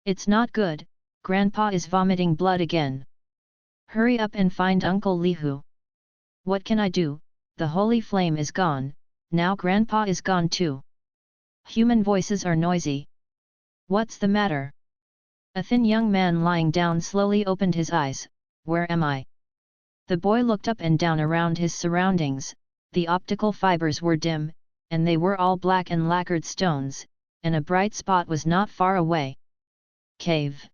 It's not good, Grandpa is vomiting blood again. Hurry up and find Uncle Lihu. What can I do? The holy flame is gone, now Grandpa is gone too. Human voices are noisy. What's the matter? A thin young man lying down slowly opened his eyes. Where am I? The boy looked up and down around his surroundings. The optical fibers were dim, and they were all black and lacquered stones, and a bright spot was not far away. Cave.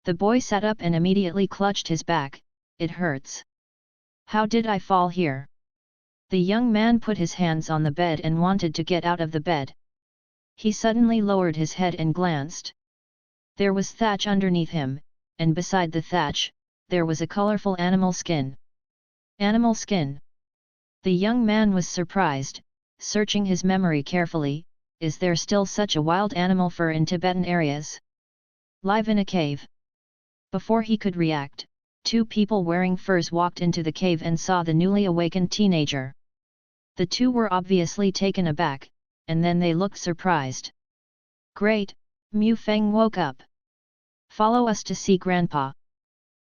The boy sat up and immediately clutched his back. It hurts. How did I fall here? The young man put his hands on the bed and wanted to get out of the bed. He suddenly lowered his head and glanced. There was thatch underneath him, and beside the thatch, there was a colorful animal skin. Animal skin. The young man was surprised, searching his memory carefully. Is there still such a wild animal fur in Tibetan areas? Live in a cave. Before he could react, two people wearing furs walked into the cave and saw the newly awakened teenager. The two were obviously taken aback, and then they looked surprised. Great, Mu Feng woke up. Follow us to see Grandpa.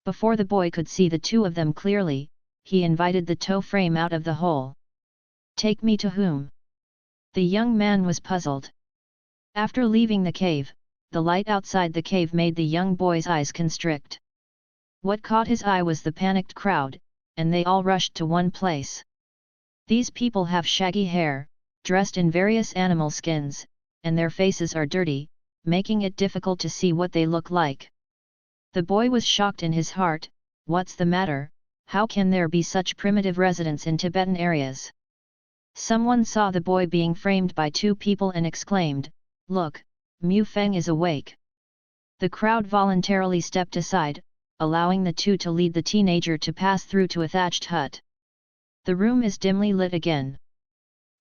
Before the boy could see the two of them clearly, he invited the toe frame out of the hole. Take me to whom? The young man was puzzled. After leaving the cave, the light outside the cave made the young boy's eyes constrict. What caught his eye was the panicked crowd, and they all rushed to one place. These people have shaggy hair, dressed in various animal skins, and their faces are dirty, making it difficult to see what they look like. The boy was shocked in his heart. What's the matter? How can there be such primitive residents in Tibetan areas? Someone saw the boy being framed by two people and exclaimed, Look, Mu Feng is awake. The crowd voluntarily stepped aside, allowing the two to lead the teenager to pass through to a thatched hut. The room is dimly lit again.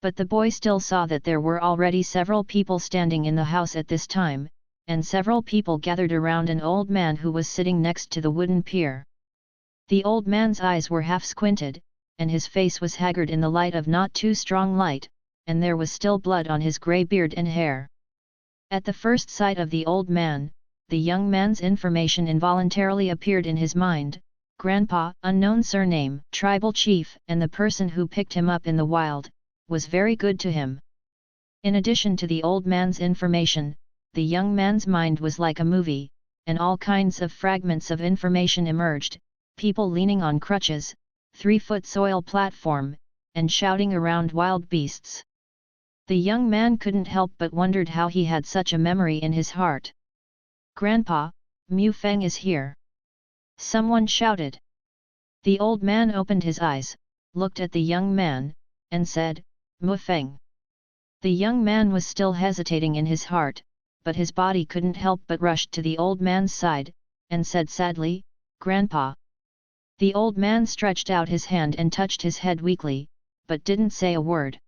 But the boy still saw that there were already several people standing in the house at this time, and several people gathered around an old man who was sitting next to the wooden pier. The old man's eyes were half squinted, and his face was haggard in the light of not too strong light, and there was still blood on his grey beard and hair. At the first sight of the old man, the young man's information involuntarily appeared in his mind. Grandpa, unknown surname, tribal chief, and the person who picked him up in the wild, was very good to him. In addition to the old man's information, the young man's mind was like a movie, and all kinds of fragments of information emerged, people leaning on crutches, 3-foot soil platform, and shouting around wild beasts. The young man couldn't help but wondered how he had such a memory in his heart. Grandpa, Mu Feng is here. Someone shouted. The old man opened his eyes, looked at the young man, and said, Mu Feng. The young man was still hesitating in his heart, but his body couldn't help but rushed to the old man's side, and said sadly, Grandpa. The old man stretched out his hand and touched his head weakly, but didn't say a word.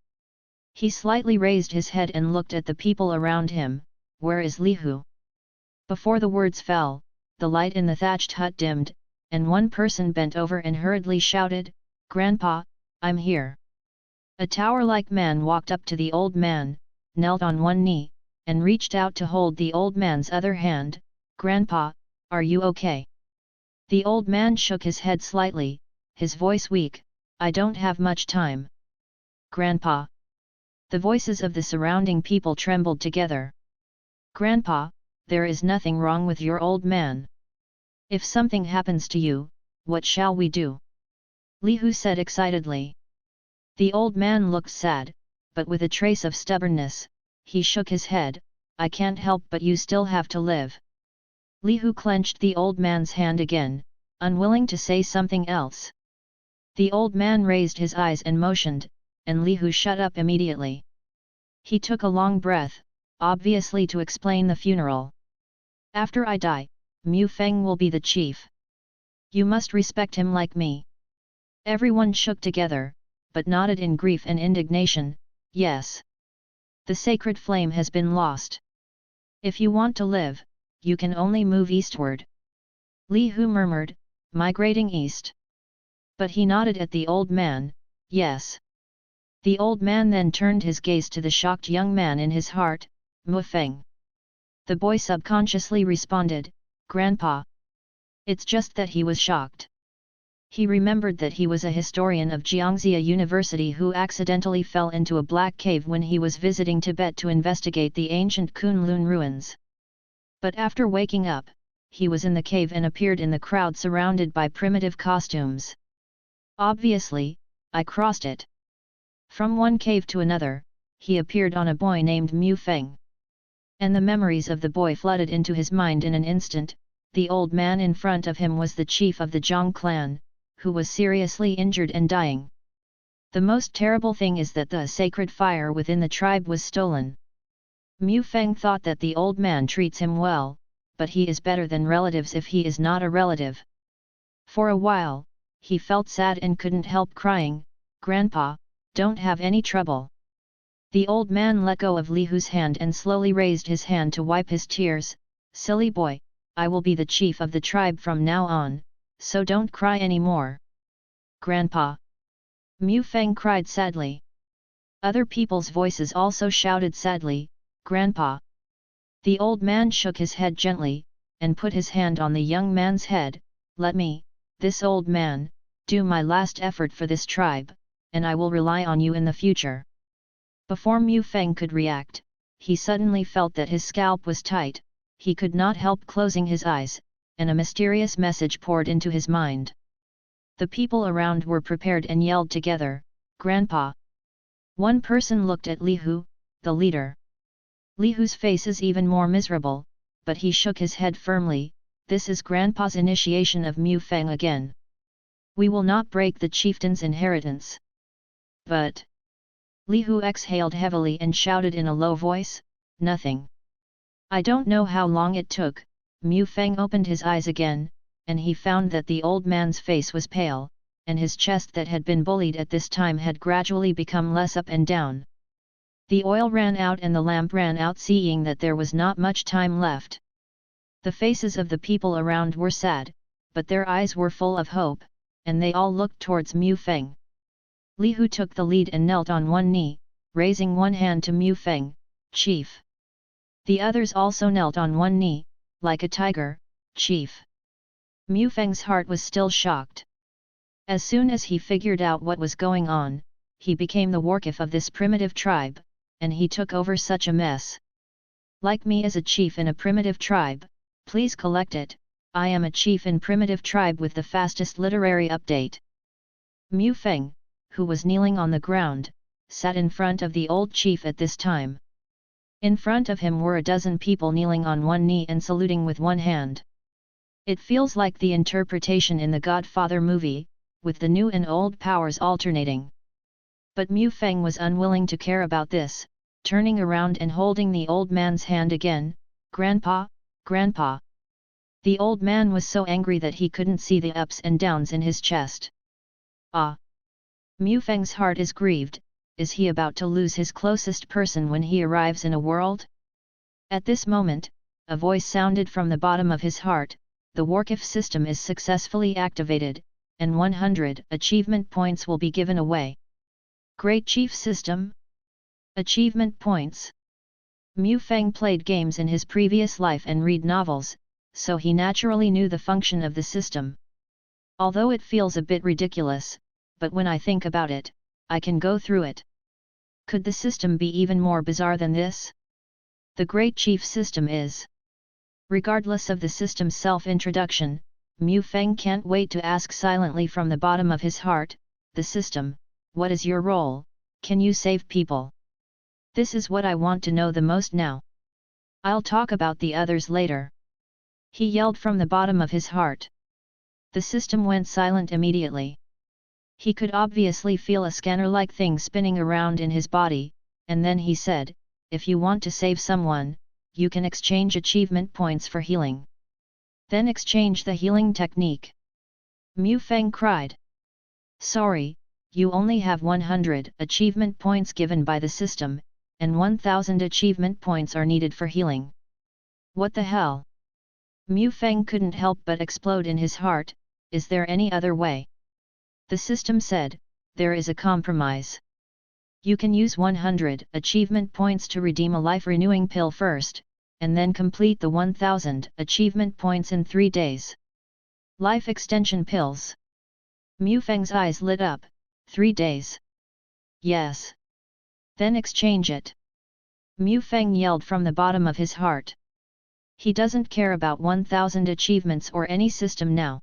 He slightly raised his head and looked at the people around him. Where is Lihu? Before the words fell, the light in the thatched hut dimmed, and one person bent over and hurriedly shouted, Grandpa, I'm here. A tower-like man walked up to the old man, knelt on one knee, and reached out to hold the old man's other hand. Grandpa, are you okay? The old man shook his head slightly, his voice weak. I don't have much time. Grandpa. The voices of the surrounding people trembled together. Grandpa, there is nothing wrong with your old man. If something happens to you, what shall we do? Lihu said excitedly. The old man looked sad, but with a trace of stubbornness, he shook his head. I can't help but you still have to live. Lihu clenched the old man's hand again, unwilling to say something else. The old man raised his eyes and motioned, and Lihu shut up immediately. He took a long breath, obviously to explain the funeral. After I die, Mu Feng will be the chief. You must respect him like me. Everyone shook together, but nodded in grief and indignation. Yes. The sacred flame has been lost. If you want to live, you can only move eastward. Lihu murmured, migrating east. But he nodded at the old man. Yes. The old man then turned his gaze to the shocked young man in his heart. Mu Feng. The boy subconsciously responded, "Grandpa." It's just that he was shocked. He remembered that he was a historian of Jiangxia University who accidentally fell into a black cave when he was visiting Tibet to investigate the ancient Kunlun ruins. But after waking up, he was in the cave and appeared in the crowd surrounded by primitive costumes. Obviously, I crossed it. From one cave to another, he appeared on a boy named Mu Feng. And the memories of the boy flooded into his mind in an instant. The old man in front of him was the chief of the Zhang clan, who was seriously injured and dying. The most terrible thing is that the sacred fire within the tribe was stolen. Mu Feng thought that the old man treats him well, but he is better than relatives if he is not a relative. For a while, he felt sad and couldn't help crying, "Grandpa, don't have any trouble." The old man let go of Li Hu's hand and slowly raised his hand to wipe his tears. "Silly boy, I will be the chief of the tribe from now on, so don't cry anymore." "Grandpa!" Mu Feng cried sadly. Other people's voices also shouted sadly, "Grandpa!" The old man shook his head gently, and put his hand on the young man's head. "Let me, this old man, do my last effort for this tribe, and I will rely on you in the future." Before Mu Feng could react, he suddenly felt that his scalp was tight. He could not help closing his eyes, and a mysterious message poured into his mind. The people around were prepared and yelled together, "Grandpa!" One person looked at Li Hu, the leader. Li Hu's face is even more miserable, but he shook his head firmly. "This is Grandpa's initiation of Mu Feng again. We will not break the chieftain's inheritance." "But..." Li Hu exhaled heavily and shouted in a low voice, "Nothing." I don't know how long it took. Mu Feng opened his eyes again, and he found that the old man's face was pale, and his chest that had been bullied at this time had gradually become less up and down. The oil ran out and the lamp ran out, seeing that there was not much time left. The faces of the people around were sad, but their eyes were full of hope, and they all looked towards Mu Feng. Li Hu took the lead and knelt on one knee, raising one hand to Mu Feng, "Chief." The others also knelt on one knee, like a tiger, "Chief." Mu Feng's heart was still shocked. As soon as he figured out what was going on, he became the warchief of this primitive tribe, and he took over such a mess. "Like me as a chief in a primitive tribe, please collect it. I am a chief in primitive tribe with the fastest literary update." Mu Feng, who was kneeling on the ground, sat in front of the old chief at this time. In front of him were a dozen people kneeling on one knee and saluting with one hand. It feels like the interpretation in the Godfather movie, with the new and old powers alternating. But Mu Feng was unwilling to care about this, turning around and holding the old man's hand again, "Grandpa, Grandpa." The old man was so angry that he couldn't see the ups and downs in his chest. "Ah! Mu Feng's heart is grieved. Is he about to lose his closest person when he arrives in a world?" At this moment, a voice sounded from the bottom of his heart, "The warchief system is successfully activated, and 100 achievement points will be given away." Great Chief System? Achievement points? Mu Feng played games in his previous life and read novels, so he naturally knew the function of the system. Although it feels a bit ridiculous, but when I think about it, I can go through it. Could the system be even more bizarre than this? The Great Chief System is. Regardless of the system's self-introduction, Mu Feng can't wait to ask silently from the bottom of his heart, "The system, what is your role? Can you save people? This is what I want to know the most now. I'll talk about the others later." He yelled from the bottom of his heart. The system went silent immediately. He could obviously feel a scanner-like thing spinning around in his body, and then he said, "If you want to save someone, you can exchange achievement points for healing. Then exchange the healing technique." Mu Feng cried. "Sorry, you only have 100 achievement points given by the system, and 1000 achievement points are needed for healing." What the hell? Mu Feng couldn't help but explode in his heart. Is there any other way? The system said, "There is a compromise. You can use 100 achievement points to redeem a life-renewing pill first, and then complete the 1000 achievement points in 3 days. Life extension pills. Mu Feng's eyes lit up. 3 days. Yes. Then exchange it. Mu Feng yelled from the bottom of his heart. He doesn't care about 1000 achievements or any system now.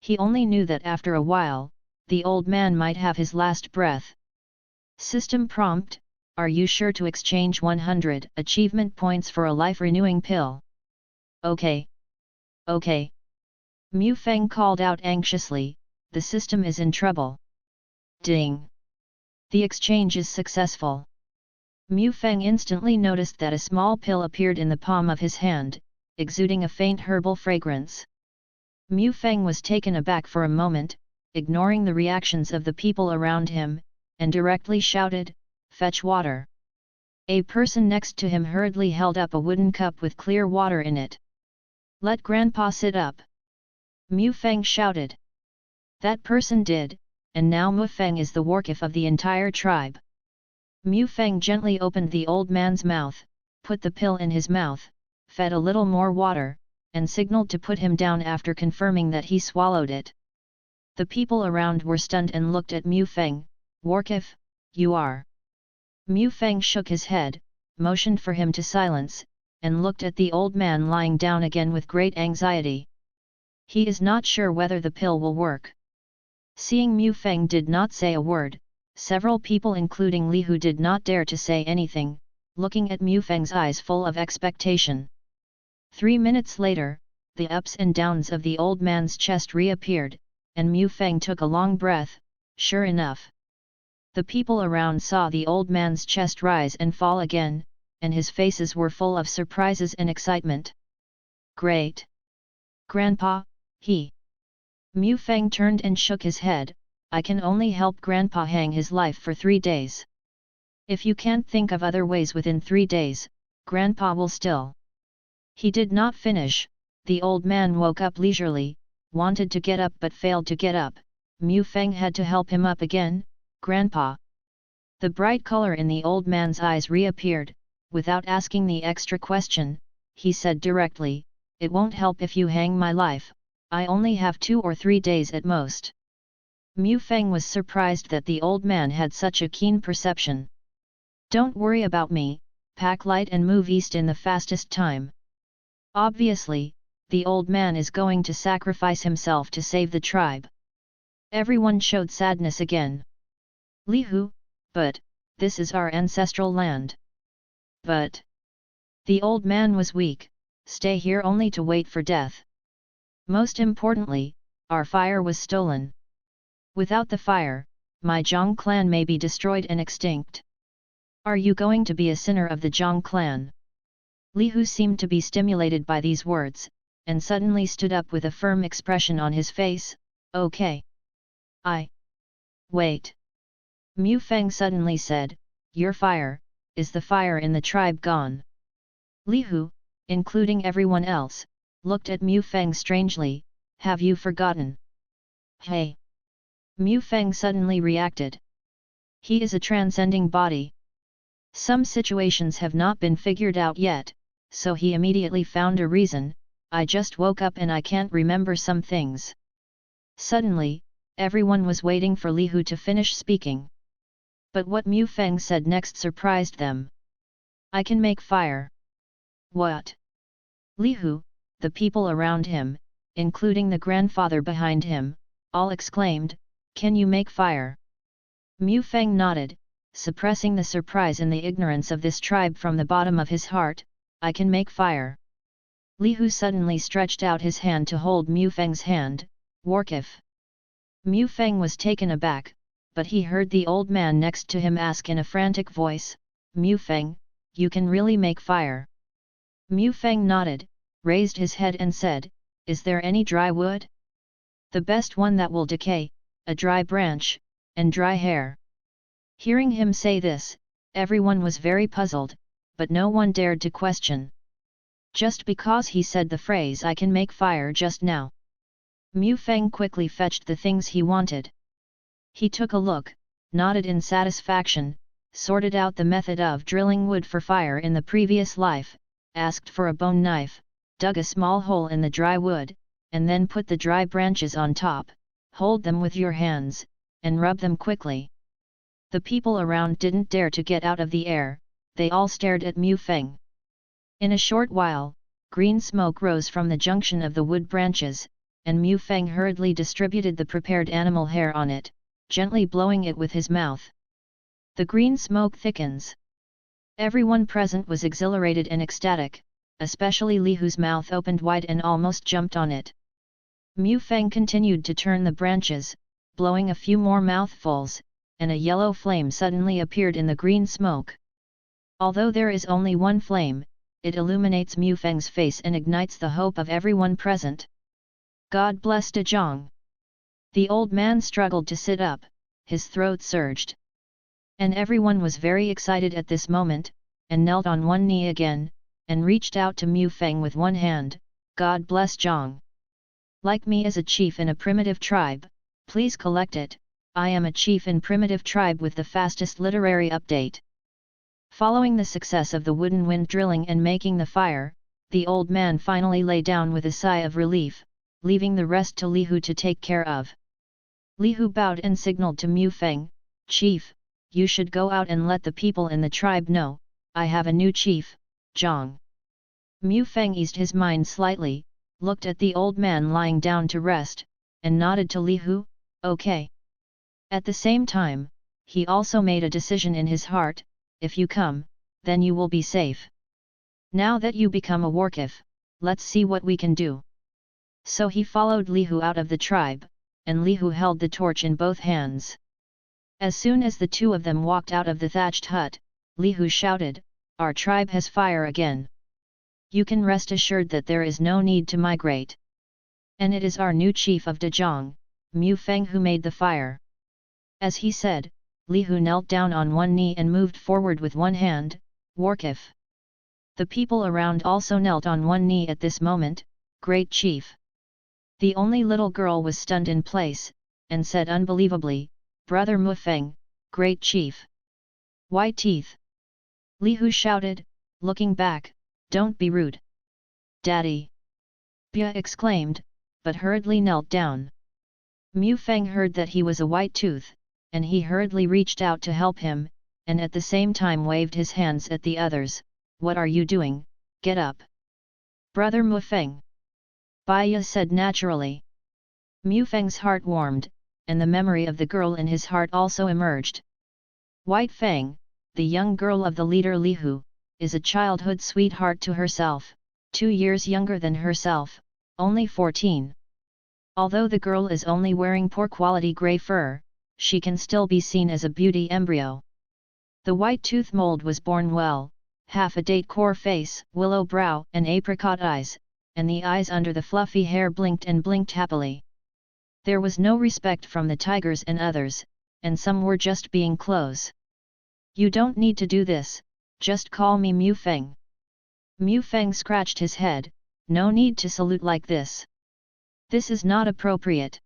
He only knew that after a while, the old man might have his last breath. System prompt: are you sure to exchange 100 achievement points for a life-renewing pill? Okay. Okay. Mu Feng called out anxiously, the system is in trouble. Ding! The exchange is successful. Mu Feng instantly noticed that a small pill appeared in the palm of his hand, exuding a faint herbal fragrance. Mu Feng was taken aback for a moment, ignoring the reactions of the people around him, and directly shouted, "Fetch water!" A person next to him hurriedly held up a wooden cup with clear water in it. "Let Grandpa sit up!" Mu Feng shouted. That person did, and now Mu Feng is the warchief of the entire tribe. Mu Feng gently opened the old man's mouth, put the pill in his mouth, fed a little more water, and signaled to put him down after confirming that he swallowed it. The people around were stunned and looked at Mu Feng. "Warchief, you are?" Mu Feng shook his head, motioned for him to silence, and looked at the old man lying down again with great anxiety. He is not sure whether the pill will work. Seeing Mu Feng did not say a word, several people including Li Hu did not dare to say anything, looking at Mu Feng's eyes full of expectation. 3 minutes later, the ups and downs of the old man's chest reappeared, and Mu Feng took a long breath. Sure enough. The people around saw the old man's chest rise and fall again, and his faces were full of surprises and excitement. "Great! Grandpa, he..." Mu Feng turned and shook his head. "I can only help Grandpa hang his life for 3 days. If you can't think of other ways within 3 days, Grandpa will still..." He did not finish. The old man woke up leisurely, wanted to get up but failed to get up. Mu Feng had to help him up again. "Grandpa." The bright color in the old man's eyes reappeared. Without asking the extra question, he said directly, "It won't help if you hang my life, I only have 2 or 3 days at most." Mu Feng was surprised that the old man had such a keen perception. "Don't worry about me, pack light and move east in the fastest time." Obviously, the old man is going to sacrifice himself to save the tribe. Everyone showed sadness again. "Li Hu, but, this is our ancestral land." "But..." The old man was weak. "Stay here only to wait for death. Most importantly, our fire was stolen. Without the fire, my Zhang clan may be destroyed and extinct. Are you going to be a sinner of the Zhang clan?" Li Hu seemed to be stimulated by these words, and suddenly stood up with a firm expression on his face. "Okay. Wait." Mu Feng suddenly said, "Your fire, is the fire in the tribe gone?" Li Hu, including everyone else, looked at Mu Feng strangely. "Have you forgotten?" "Hey!" Mu Feng suddenly reacted. He is a transcending body. Some situations have not been figured out yet, so he immediately found a reason. "I just woke up and I can't remember some things." Suddenly, everyone was waiting for Li Hu to finish speaking. But what Mu Feng said next surprised them. "I can make fire." "What?" Li Hu, the people around him, including the grandfather behind him, all exclaimed, "Can you make fire?" Mu Feng nodded, suppressing the surprise and the ignorance of this tribe from the bottom of his heart. "I can make fire." Li Hu suddenly stretched out his hand to hold Mu Feng's hand. "Warchief." Mu Feng was taken aback, but he heard the old man next to him ask in a frantic voice, "Mu Feng, you can really make fire?" Mu Feng nodded, raised his head and said, "Is there any dry wood?" "The best one that will decay, a dry branch, and dry hair." Hearing him say this, everyone was very puzzled, but no one dared to question. Just because he said the phrase "I can make fire" just now. Mu Feng quickly fetched the things he wanted. He took a look, nodded in satisfaction, sorted out the method of drilling wood for fire in the previous life, asked for a bone knife, dug a small hole in the dry wood, and then put the dry branches on top, hold them with your hands, and rub them quickly. The people around didn't dare to get out of the air, they all stared at Mu Feng. In a short while, green smoke rose from the junction of the wood branches, and Mu Feng hurriedly distributed the prepared animal hair on it, gently blowing it with his mouth. The green smoke thickens. Everyone present was exhilarated and ecstatic, especially Li Hu's mouth opened wide and almost jumped on it. Mu Feng continued to turn the branches, blowing a few more mouthfuls, and a yellow flame suddenly appeared in the green smoke. Although there is only one flame, it illuminates Mu Feng's face and ignites the hope of everyone present. God bless De Zhang. The old man struggled to sit up, his throat surged. And everyone was very excited at this moment, and knelt on one knee again, and reached out to Mu Feng with one hand. God bless Zhang. Like me as a chief in a primitive tribe, please collect it. I am a chief in primitive tribe with the fastest literary update. Following the success of the wooden wind drilling and making the fire, the old man finally lay down with a sigh of relief, leaving the rest to Li Hu to take care of. Li Hu bowed and signaled to Mu Feng, Chief, you should go out and let the people in the tribe know, I have a new chief, Zhang. Mu Feng eased his mind slightly, looked at the old man lying down to rest, and nodded to Li Hu, okay. At the same time, he also made a decision in his heart, if you come, then you will be safe. Now that you become a warkiff, let's see what we can do. So he followed Li Hu out of the tribe, and Li Hu held the torch in both hands. As soon as the two of them walked out of the thatched hut, Li Hu shouted, our tribe has fire again. You can rest assured that there is no need to migrate. And it is our new chief of De Zhang, Mu Feng, who made the fire. As he said, Li Hu knelt down on one knee and moved forward with one hand, Warkiff. The people around also knelt on one knee at this moment, Great Chief. The only little girl was stunned in place, and said unbelievably, Brother Mu Feng, Great Chief. White teeth. Li Hu shouted, looking back, don't be rude. Daddy. Bia exclaimed, but hurriedly knelt down. Mu Feng heard that he was a white tooth, and he hurriedly reached out to help him, and at the same time waved his hands at the others, what are you doing, get up. Brother Mu Feng. Bia said naturally. Mu Feng's heart warmed, and the memory of the girl in his heart also emerged. White Feng, the young girl of the leader Li Hu, is a childhood sweetheart to herself, 2 years younger than herself, only 14. Although the girl is only wearing poor quality grey fur, she can still be seen as a beauty embryo. The white tooth mold was born well, half a date core face, willow brow and apricot eyes, and the eyes under the fluffy hair blinked and blinked happily. There was no respect from the tigers and others, and some were just being close. You don't need to do this, just call me Mu Feng. Mu Feng scratched his head, no need to salute like this. This is not appropriate.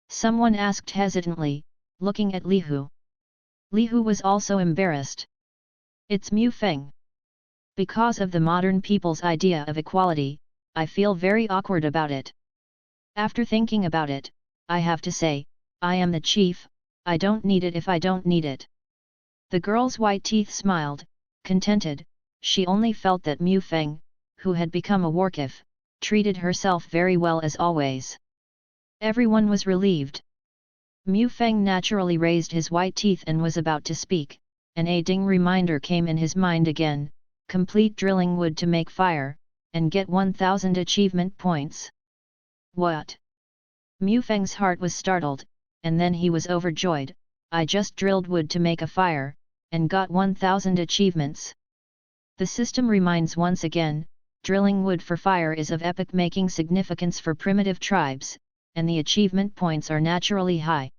Someone asked hesitantly, looking at Li Hu. Li Hu was also embarrassed. It's Mu Feng. Because of the modern people's idea of equality, I feel very awkward about it. After thinking about it, I have to say, I am the chief, I don't need it if I don't need it. The girl's white teeth smiled, contented, she only felt that Mu Feng, who had become a warkiff, treated herself very well as always. Everyone was relieved. Mu Feng naturally raised his white teeth and was about to speak, and a ding reminder came in his mind again, complete drilling wood to make fire, and get 1000 achievement points. What? Mu Feng's heart was startled, and then he was overjoyed, I just drilled wood to make a fire, and got 1000 achievements. The system reminds once again, drilling wood for fire is of epoch-making significance for primitive tribes, and the achievement points are naturally high.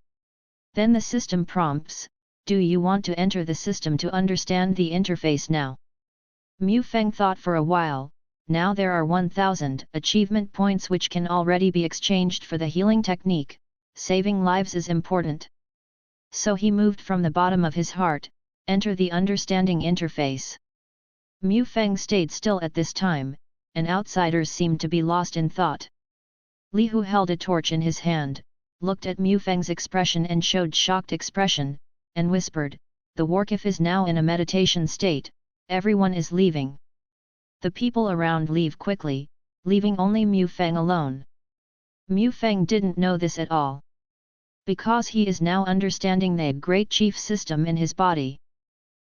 Then the system prompts, do you want to enter the system to understand the interface now? Mu Feng thought for a while, now there are 1000 achievement points which can already be exchanged for the healing technique, saving lives is important. So he moved from the bottom of his heart, enter the understanding interface. Mu Feng stayed still at this time, and outsiders seemed to be lost in thought. Li Hu held a torch in his hand, looked at Mu Feng's expression and showed shocked expression, and whispered, "The Warkif is now in a meditation state, everyone is leaving." The people around leave quickly, leaving only Mu Feng alone. Mu Feng didn't know this at all, because he is now understanding the Great Chief system in his body.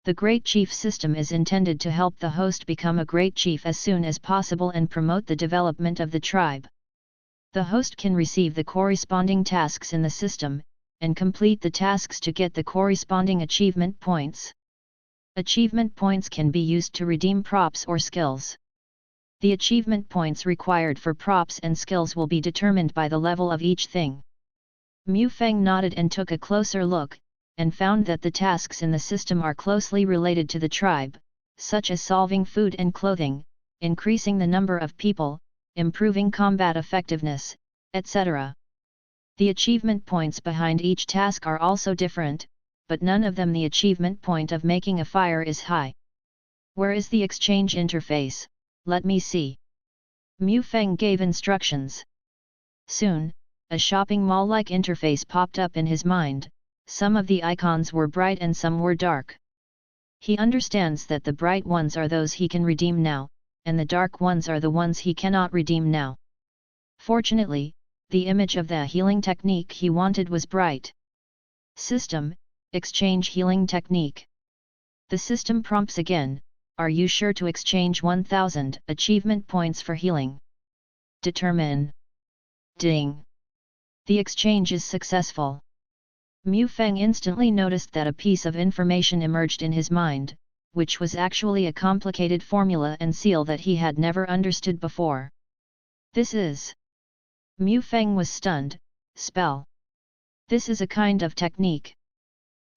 The Great Chief system is intended to help the host become a Great Chief as soon as possible and promote the development of the tribe. The host can receive the corresponding tasks in the system, and complete the tasks to get the corresponding achievement points. Achievement points can be used to redeem props or skills. The achievement points required for props and skills will be determined by the level of each thing. Mu Feng nodded and took a closer look, and found that the tasks in the system are closely related to the tribe, such as solving food and clothing, increasing the number of people, improving combat effectiveness, etc. The achievement points behind each task are also different, but none of them the achievement point of making a fire is high. Where is the exchange interface? Let me see. Mu Feng gave instructions. Soon, a shopping mall-like interface popped up in his mind. Some of the icons were bright and some were dark. He understands that the bright ones are those he can redeem now, and the dark ones are the ones he cannot redeem now. Fortunately, the image of the healing technique he wanted was bright. System, exchange healing technique. The system prompts again, are you sure to exchange 1000 achievement points for healing? Determine. Ding. The exchange is successful. Mu Feng instantly noticed that a piece of information emerged in his mind, which was actually a complicated formula and seal that he had never understood before. This is... Mu Feng was stunned. Spell. This is a kind of technique.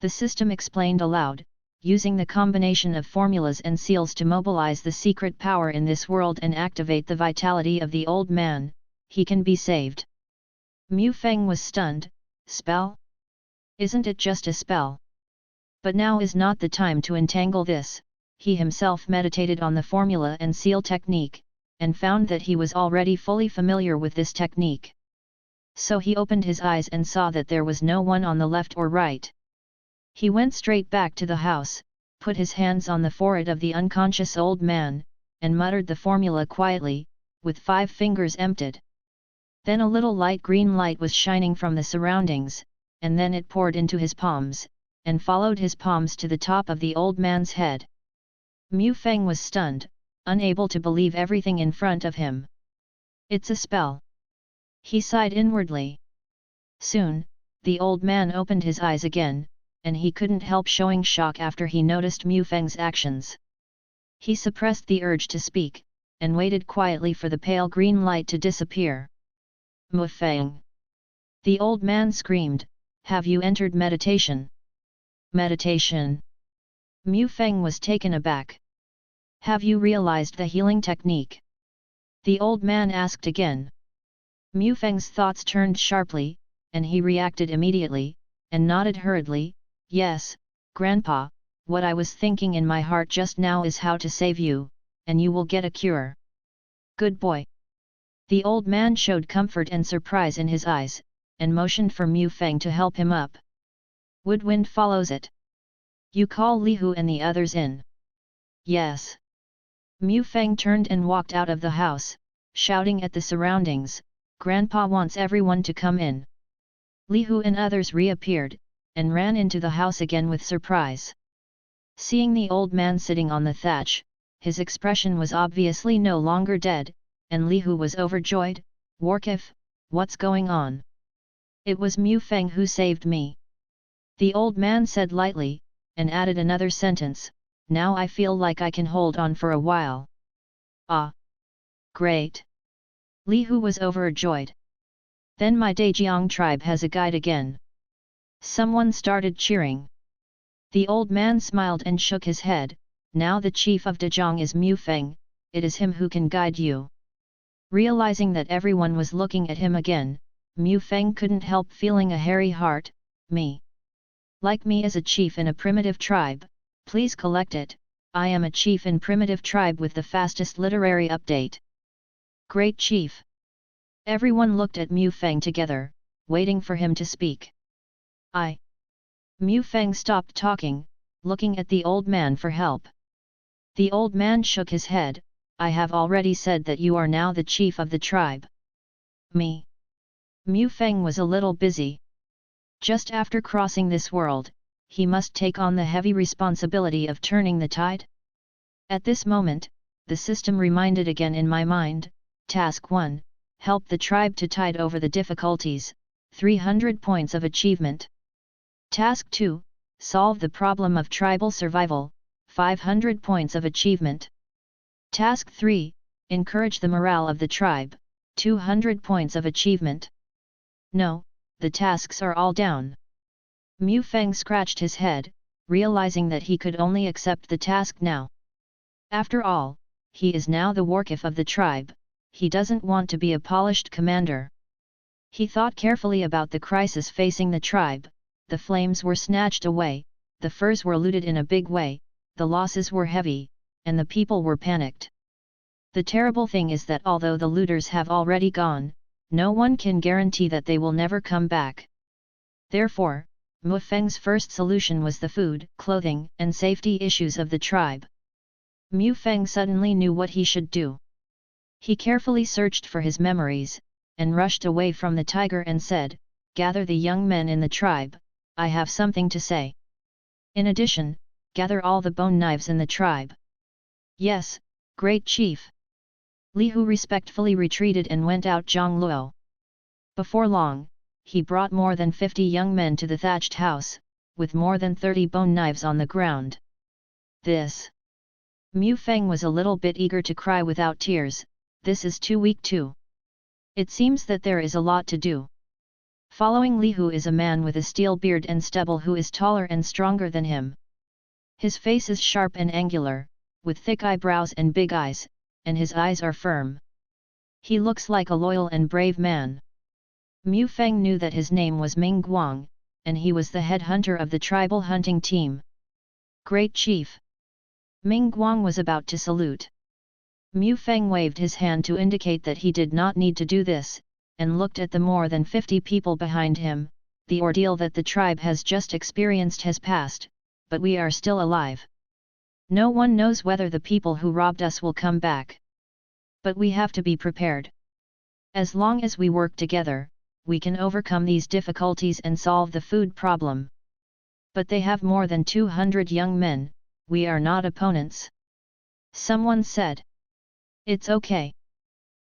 The system explained aloud, using the combination of formulas and seals to mobilize the secret power in this world and activate the vitality of the old man, he can be saved. Mu Feng was stunned. Spell? Isn't it just a spell? But now is not the time to entangle this. He himself meditated on the formula and seal technique, and found that he was already fully familiar with this technique. So he opened his eyes and saw that there was no one on the left or right. He went straight back to the house, put his hands on the forehead of the unconscious old man, and muttered the formula quietly, with 5 fingers emptied. Then a little light green light was shining from the surroundings, and then it poured into his palms, and followed his palms to the top of the old man's head. Mu Feng was stunned, unable to believe everything in front of him. It's a spell. He sighed inwardly. Soon, the old man opened his eyes again, and he couldn't help showing shock after he noticed Mu Feng's actions. He suppressed the urge to speak, and waited quietly for the pale green light to disappear. Mu Feng! The old man screamed, have you entered meditation? Meditation? Mu Feng was taken aback. Have you realized the healing technique? The old man asked again. Mu Feng's thoughts turned sharply, and he reacted immediately, and nodded hurriedly, yes, Grandpa, what I was thinking in my heart just now is how to save you, and you will get a cure. Good boy. The old man showed comfort and surprise in his eyes, and motioned for Mu Feng to help him up. Woodwind follows it. You call Li Hu and the others in. Yes. Mu Feng turned and walked out of the house, shouting at the surroundings, Grandpa wants everyone to come in. Li Hu and others reappeared, and ran into the house again with surprise. Seeing the old man sitting on the thatch, his expression was obviously no longer dead, and Li Hu was overjoyed. Warkif, what's going on? It was Mu Feng who saved me. The old man said lightly, and added another sentence, now I feel like I can hold on for a while. Ah! Great! Li Hu was overjoyed. Then my Dajiang tribe has a guide again. Someone started cheering. The old man smiled and shook his head, now the chief of Dajiang is Mu Feng, it is him who can guide you. Realizing that everyone was looking at him again, Mu Feng couldn't help feeling a hairy heart. Me? Like me as a chief in a primitive tribe, please collect it, I am a chief in primitive tribe with the fastest literary update. Great chief! Everyone looked at Mu Feng together, waiting for him to speak. Mu Feng stopped talking, looking at the old man for help. The old man shook his head. I have already said that you are now the chief of the tribe. Me. Mu Feng was a little busy. Just after crossing this world, he must take on the heavy responsibility of turning the tide. At this moment, the system reminded again in my mind. Task 1, help the tribe to tide over the difficulties, 300 points of achievement. Task 2, solve the problem of tribal survival, 500 points of achievement. Task 3, encourage the morale of the tribe, 200 points of achievement. No, the tasks are all down. Mu Feng scratched his head, realizing that he could only accept the task now. After all, he is now the warchief of the tribe, he doesn't want to be a polished commander. He thought carefully about the crisis facing the tribe. The flames were snatched away, the furs were looted in a big way, the losses were heavy, and the people were panicked. The terrible thing is that although the looters have already gone, no one can guarantee that they will never come back. Therefore, Mu Feng's first solution was the food, clothing, and safety issues of the tribe. Mu Feng suddenly knew what he should do. He carefully searched for his memories, and rushed away from the tiger and said, "Gather the young men in the tribe, I have something to say. In addition, gather all the bone knives in the tribe." "Yes, great chief." Li Hu respectfully retreated and went out Zhongluo. Before long, he brought more than 50 young men to the thatched house, with more than 30 bone knives on the ground. This. Mu Feng was a little bit eager to cry without tears. This is too weak too. It seems that there is a lot to do. Following Li Hu is a man with a steel beard and stubble who is taller and stronger than him. His face is sharp and angular, with thick eyebrows and big eyes, and his eyes are firm. He looks like a loyal and brave man. Mu Feng knew that his name was Ming Guang, and he was the head hunter of the tribal hunting team. "Great chief!" Ming Guang was about to salute. Mu Feng waved his hand to indicate that he did not need to do this, and looked at the more than 50 people behind him. "The ordeal that the tribe has just experienced has passed, but we are still alive. No one knows whether the people who robbed us will come back. But we have to be prepared. As long as we work together, we can overcome these difficulties and solve the food problem. But they have more than 200 young men, we are not opponents." Someone said. "It's okay."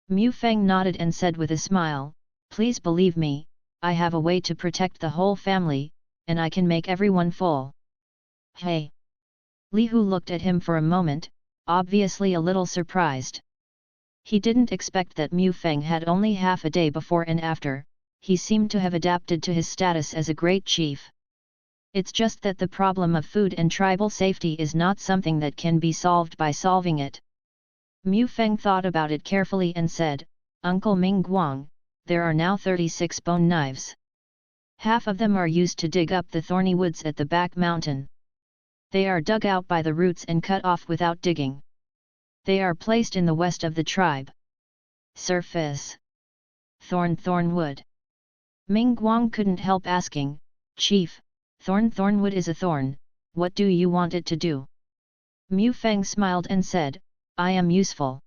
Mu Feng nodded and said with a smile, "Please believe me, I have a way to protect the whole family, and I can make everyone full." "Hey!" Li Hu looked at him for a moment, obviously a little surprised. He didn't expect that Mu Feng had only half a day before and after. He seemed to have adapted to his status as a great chief. It's just that the problem of food and tribal safety is not something that can be solved by solving it. Mu Feng thought about it carefully and said, "Uncle Ming Guang, there are now 36 bone knives. Half of them are used to dig up the thorny woods at the back mountain. They are dug out by the roots and cut off without digging. They are placed in the west of the tribe. Surface. Thorn wood." Ming Guang couldn't help asking, "Chief, thornwood is a thorn, what do you want it to do?" Mu Feng smiled and said, "I am useful."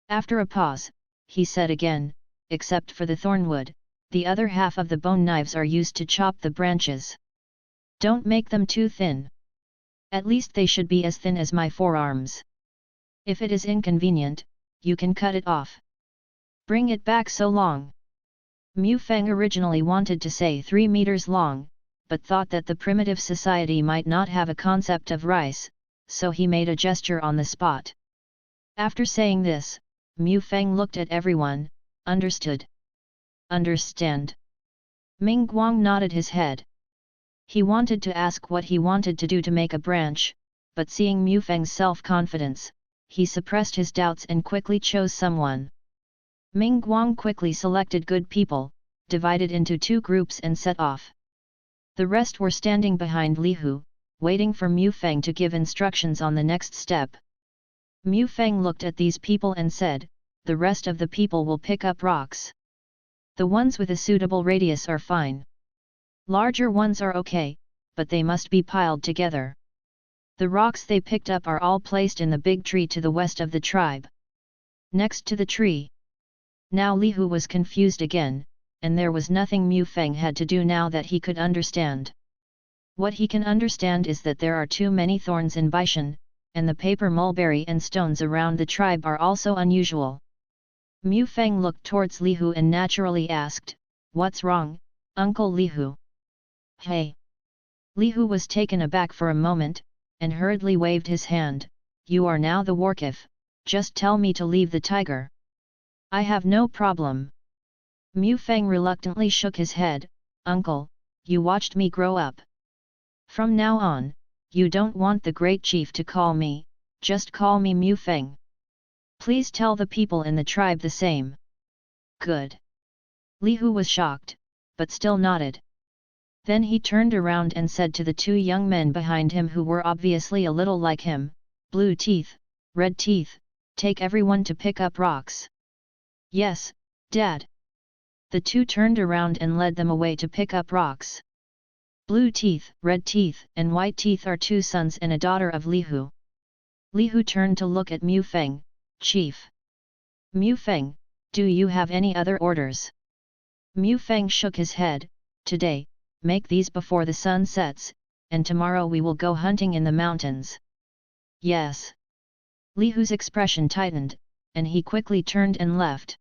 After a pause, he said again, "Except for the thornwood, the other half of the bone knives are used to chop the branches. Don't make them too thin. At least they should be as thin as my forearms. If it is inconvenient, you can cut it off. Bring it back so long." Mu Feng originally wanted to say 3 meters long, but thought that the primitive society might not have a concept of rice, so he made a gesture on the spot. After saying this, Mu Feng looked at everyone. "Understood." "Understand." Ming Guang nodded his head. He wanted to ask what he wanted to do to make a branch, but seeing Mu Feng's self-confidence, he suppressed his doubts and quickly chose someone. Ming Guang quickly selected good people, divided into 2 groups and set off. The rest were standing behind Li Hu, waiting for Mu Feng to give instructions on the next step. Mu Feng looked at these people and said, "The rest of the people will pick up rocks. The ones with a suitable radius are fine. Larger ones are okay, but they must be piled together." The rocks they picked up are all placed in the big tree to the west of the tribe. Next to the tree. Now Li Hu was confused again, and there was nothing Mu Feng had to do now that he could understand. What he can understand is that there are too many thorns in Baishan, and the paper mulberry and stones around the tribe are also unusual. Mu Feng looked towards Li Hu and naturally asked, "What's wrong, Uncle Li Hu?" "Hey!" Li Hu was taken aback for a moment, and hurriedly waved his hand, "You are now the Warkif, just tell me to leave the tiger. I have no problem." Mu Feng reluctantly shook his head, "Uncle, you watched me grow up. From now on, you don't want the great chief to call me, just call me Mu Feng. Please tell the people in the tribe the same." "Good." Li Hu was shocked, but still nodded. Then he turned around and said to the two young men behind him who were obviously a little like him, "Blue teeth, red teeth, take everyone to pick up rocks." "Yes, Dad." The two turned around and led them away to pick up rocks. Blue teeth, red teeth, and white teeth are two sons and a daughter of Li Hu. Li Hu turned to look at Mu Feng, "Chief." "Mu Feng, do you have any other orders?" Mu Feng shook his head, "Today, make these before the sun sets, and tomorrow we will go hunting in the mountains." "Yes." Li Hu's expression tightened, and he quickly turned and left.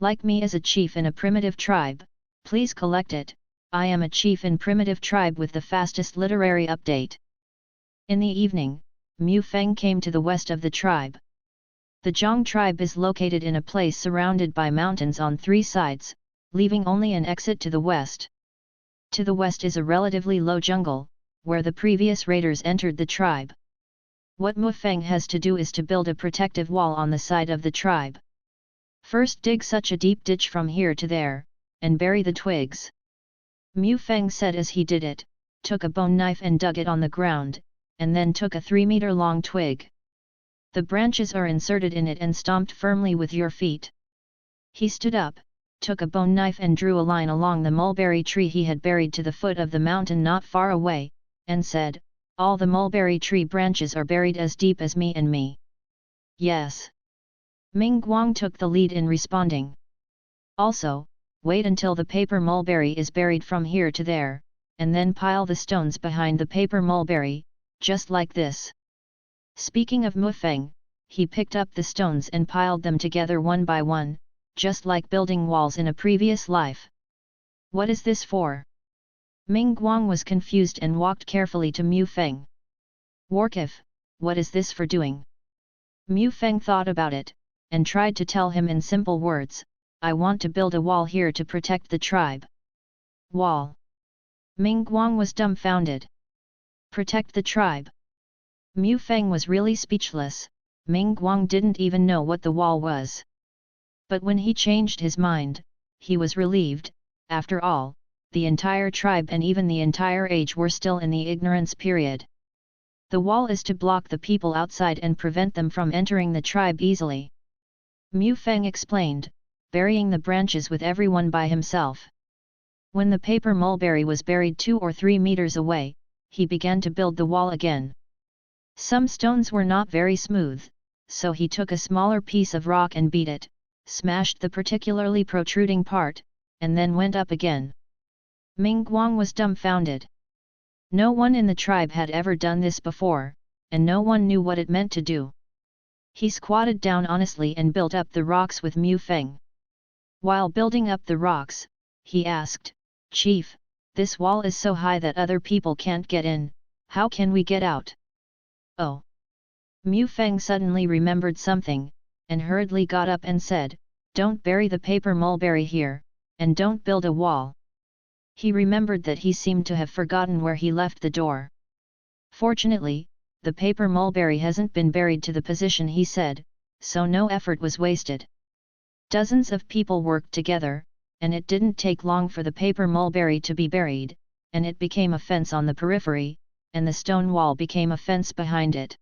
"Like me as a chief in a primitive tribe, please collect it, I am a chief in primitive tribe with the fastest literary update." In the evening, Mu Feng came to the west of the tribe. The Zhang tribe is located in a place surrounded by mountains on three sides, leaving only an exit to the west. To the west is a relatively low jungle, where the previous raiders entered the tribe. What Mu Feng has to do is to build a protective wall on the side of the tribe. First dig such a deep ditch from here to there, and bury the twigs. Mu Feng said as he did it, took a bone knife and dug it on the ground, and then took a 3-meter-long twig. The branches are inserted in it and stomped firmly with your feet. He stood up, took a bone knife and drew a line along the mulberry tree he had buried to the foot of the mountain not far away, and said, "All the mulberry tree branches are buried as deep as me and me." "Yes." Ming Guang took the lead in responding. "Also, wait until the paper mulberry is buried from here to there, and then pile the stones behind the paper mulberry, just like this." Speaking of Mu Feng, he picked up the stones and piled them together one by one, just like building walls in a previous life. "What is this for?" Ming Guang was confused and walked carefully to Mu Feng. "Warkif, what is this for doing?" Mu Feng thought about it, and tried to tell him in simple words, "I want to build a wall here to protect the tribe." "Wall?" Ming Guang was dumbfounded. "Protect the tribe?" Mu Feng was really speechless. Ming Guang didn't even know what the wall was. But when he changed his mind, he was relieved. After all, the entire tribe and even the entire age were still in the ignorance period. The wall is to block the people outside and prevent them from entering the tribe easily. Mu Feng explained, burying the branches with everyone by himself. When the paper mulberry was buried 2 or 3 meters away, he began to build the wall again. Some stones were not very smooth, so he took a smaller piece of rock and beat it, smashed the particularly protruding part, and then went up again. Ming Guang was dumbfounded. No one in the tribe had ever done this before, and no one knew what it meant to do. He squatted down honestly and built up the rocks with Mu Feng. While building up the rocks, he asked, "Chief, this wall is so high that other people can't get in, how can we get out?" "Oh!" Mu Feng suddenly remembered something, and hurriedly got up and said, "Don't bury the paper mulberry here, and don't build a wall." He remembered that he seemed to have forgotten where he left the door. Fortunately, the paper mulberry hasn't been buried to the position he said, so no effort was wasted. Dozens of people worked together, and it didn't take long for the paper mulberry to be buried, and it became a fence on the periphery, and the stone wall became a fence behind it.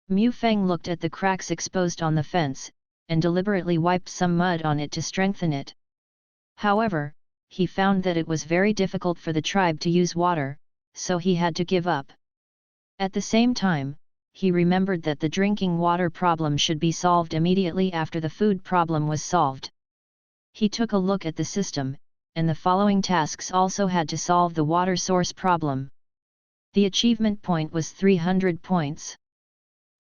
Mu Feng looked at the cracks exposed on the fence, and deliberately wiped some mud on it to strengthen it. However, he found that it was very difficult for the tribe to use water, so he had to give up. At the same time, he remembered that the drinking water problem should be solved immediately after the food problem was solved. He took a look at the system, and the following tasks also had to solve the water source problem. The achievement point was 300 points.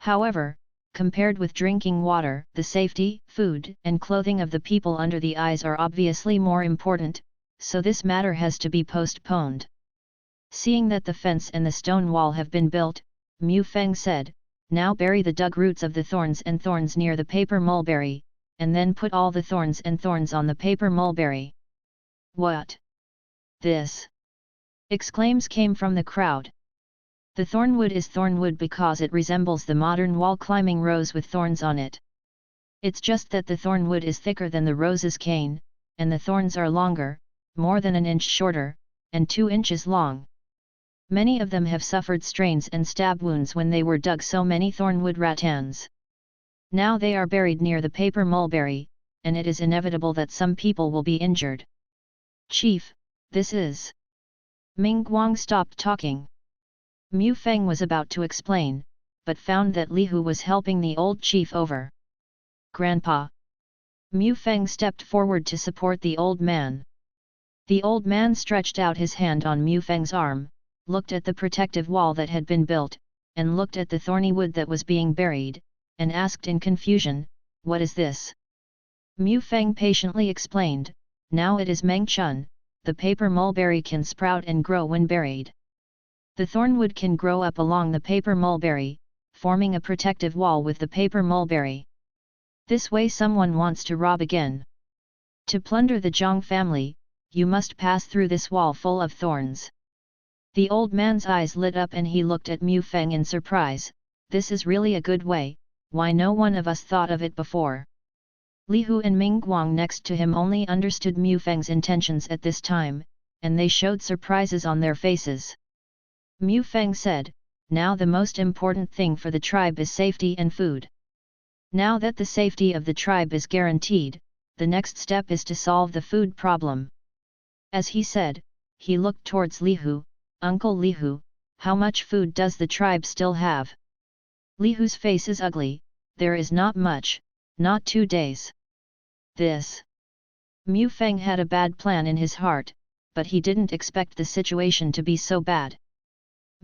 However, compared with drinking water, the safety, food, and clothing of the people under the eyes are obviously more important, so this matter has to be postponed. Seeing that the fence and the stone wall have been built, Mu Feng said, "Now bury the dug roots of the thorns and thorns near the paper mulberry, and then put all the thorns and thorns on the paper mulberry." "What? This?" exclaims came from the crowd. The thornwood is thornwood because it resembles the modern wall-climbing rose with thorns on it. It's just that the thornwood is thicker than the rose's cane, and the thorns are longer, more than an inch shorter, and 2 inches long. Many of them have suffered strains and stab wounds when they were dug, so many thornwood rattans. Now they are buried near the paper mulberry, and it is inevitable that some people will be injured. "Chief, this is..." Ming Guang stopped talking. Mu Feng was about to explain, but found that Li Hu was helping the old chief over. "Grandpa." Mu Feng stepped forward to support the old man. The old man stretched out his hand on Mu Feng's arm, looked at the protective wall that had been built, and looked at the thorny wood that was being buried, and asked in confusion, "What is this?" Mu Feng patiently explained, "Now it is Meng Chun, the paper mulberry can sprout and grow when buried. The thornwood can grow up along the paper mulberry, forming a protective wall with the paper mulberry. This way someone wants to rob again. To plunder the Zhang family, you must pass through this wall full of thorns." The old man's eyes lit up and he looked at Mu Feng in surprise. "This is really a good way, why no one of us thought of it before?" Li Hu and Ming Guang next to him only understood Mu Feng's intentions at this time, and they showed surprises on their faces. Mu Feng said, "Now the most important thing for the tribe is safety and food. Now that the safety of the tribe is guaranteed, the next step is to solve the food problem." As he said, he looked towards Li Hu. "Uncle Li Hu, how much food does the tribe still have?" Li Hu's face is ugly. "There is not much, not 2 days. This." Mu Feng had a bad plan in his heart, but he didn't expect the situation to be so bad.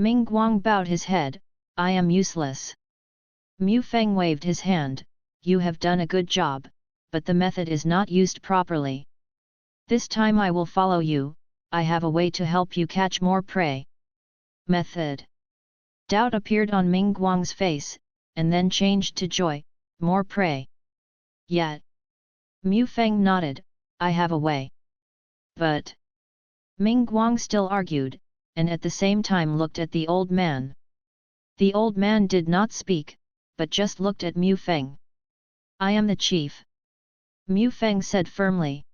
Ming Guang bowed his head, "I am useless." Mu Feng waved his hand, "You have done a good job, but the method is not used properly. This time I will follow you, I have a way to help you catch more prey." "Method?" Doubt appeared on Ming Guang's face, and then changed to joy. "More prey? Yet?" Mu Feng nodded, "I have a way." "But..." Ming Guang still argued, and at the same time looked at the old man. The old man did not speak, but just looked at Mu Feng. "I am the chief," Mu Feng said firmly.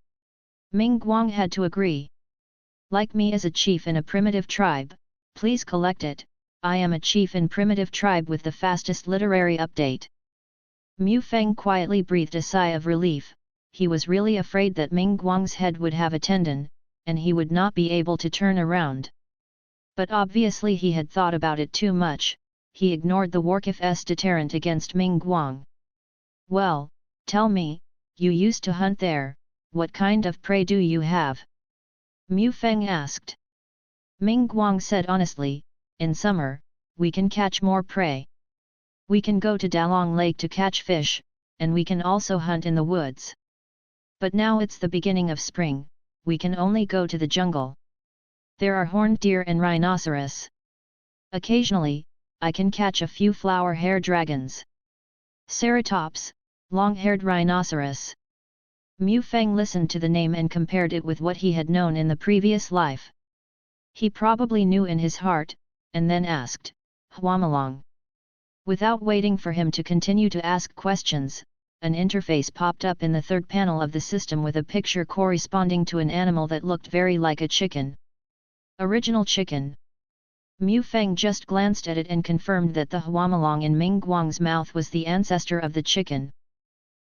Ming Guang had to agree. "Like me as a chief in a primitive tribe, please collect it, I am a chief in primitive tribe with the fastest literary update." Mu Feng quietly breathed a sigh of relief. He was really afraid that Ming Guang's head would have a tendon, and he would not be able to turn around. But obviously he had thought about it too much, he ignored the Warkif's deterrent against Ming Guang. "Well, tell me, you used to hunt there, what kind of prey do you have?" Mu Feng asked. Ming Guang said honestly, "In summer, we can catch more prey. We can go to Dalong Lake to catch fish, and we can also hunt in the woods. But now it's the beginning of spring, we can only go to the jungle. There are horned deer and rhinoceros. Occasionally, I can catch a few flower-haired dragons. Ceratops, long-haired rhinoceros." Mu Feng listened to the name and compared it with what he had known in the previous life. He probably knew in his heart, and then asked, "Huamalong?" Without waiting for him to continue to ask questions, an interface popped up in the third panel of the system with a picture corresponding to an animal that looked very like a chicken. Original chicken. Mu Feng just glanced at it and confirmed that the Huamalong in Ming Guang's mouth was the ancestor of the chicken.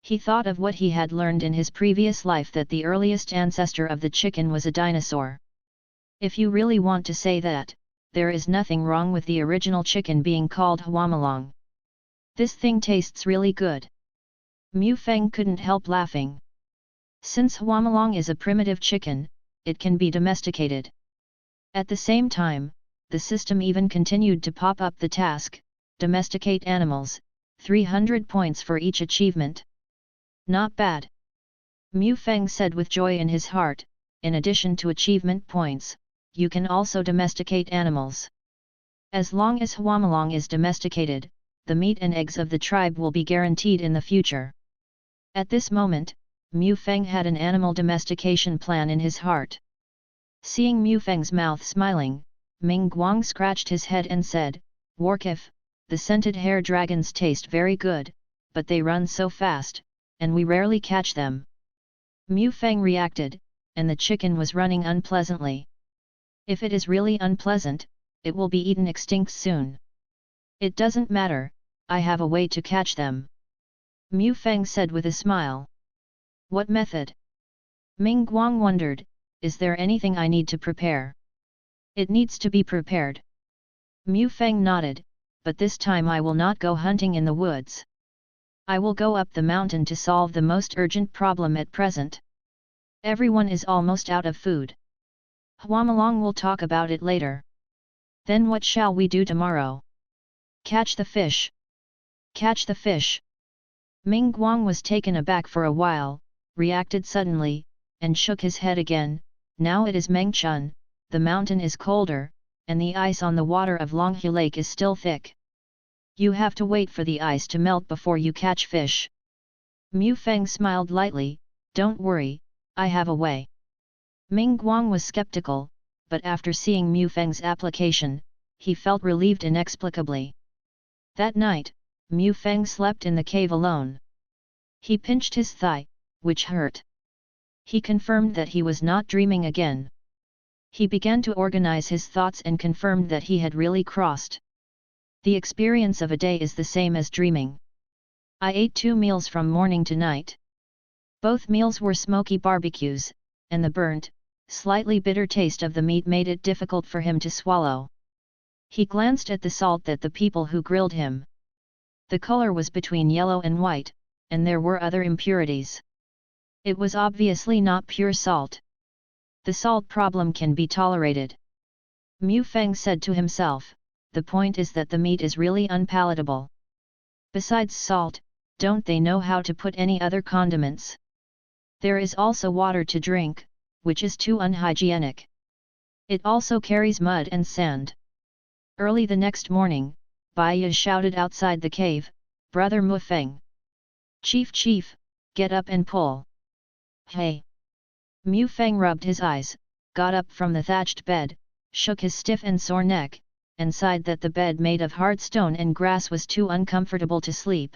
He thought of what he had learned in his previous life, that the earliest ancestor of the chicken was a dinosaur. If you really want to say that, there is nothing wrong with the original chicken being called Huamalong. This thing tastes really good. Mu Feng couldn't help laughing. Since Huamalong is a primitive chicken, it can be domesticated. At the same time, the system even continued to pop up the task, domesticate animals, 300 points for each achievement. Not bad. Mu Feng said with joy in his heart, in addition to achievement points, you can also domesticate animals. As long as Huamalong is domesticated, the meat and eggs of the tribe will be guaranteed in the future. At this moment, Mu Feng had an animal domestication plan in his heart. Seeing Mu Feng's mouth smiling, Ming Guang scratched his head and said, "Warkif, the scented hair dragons taste very good, but they run so fast, and we rarely catch them." Mu Feng reacted, and the chicken was running unpleasantly. If it is really unpleasant, it will be eaten extinct soon. It doesn't matter, I have a way to catch them. Mu Feng said with a smile. What method? Ming Guang wondered, is there anything I need to prepare? It needs to be prepared. Mu Feng nodded, but this time I will not go hunting in the woods. I will go up the mountain to solve the most urgent problem at present. Everyone is almost out of food. Huamalong will talk about it later. Then what shall we do tomorrow? Catch the fish. Catch the fish. Ming Guang was taken aback for a while, reacted suddenly, and shook his head again. Now it is Mengchun, the mountain is colder, and the ice on the water of Longhu Lake is still thick. You have to wait for the ice to melt before you catch fish. Mu Feng smiled lightly, don't worry, I have a way. Ming Guang was skeptical, but after seeing Mu Feng's application, he felt relieved inexplicably. That night, Mu Feng slept in the cave alone. He pinched his thigh, which hurt. He confirmed that he was not dreaming again. He began to organize his thoughts and confirmed that he had really crossed. The experience of a day is the same as dreaming. I ate 2 meals from morning to night. Both meals were smoky barbecues, and the burnt, slightly bitter taste of the meat made it difficult for him to swallow. He glanced at the salt that the people who grilled him. The color was between yellow and white, and there were other impurities. It was obviously not pure salt. The salt problem can be tolerated. Mu Feng said to himself, the point is that the meat is really unpalatable. Besides salt, don't they know how to put any other condiments? There is also water to drink, which is too unhygienic. It also carries mud and sand. Early the next morning, Bai Yi shouted outside the cave, Brother Mu Feng. Chief, get up and pull. Hey! Mu Feng rubbed his eyes, got up from the thatched bed, shook his stiff and sore neck, and sighed that the bed made of hard stone and grass was too uncomfortable to sleep.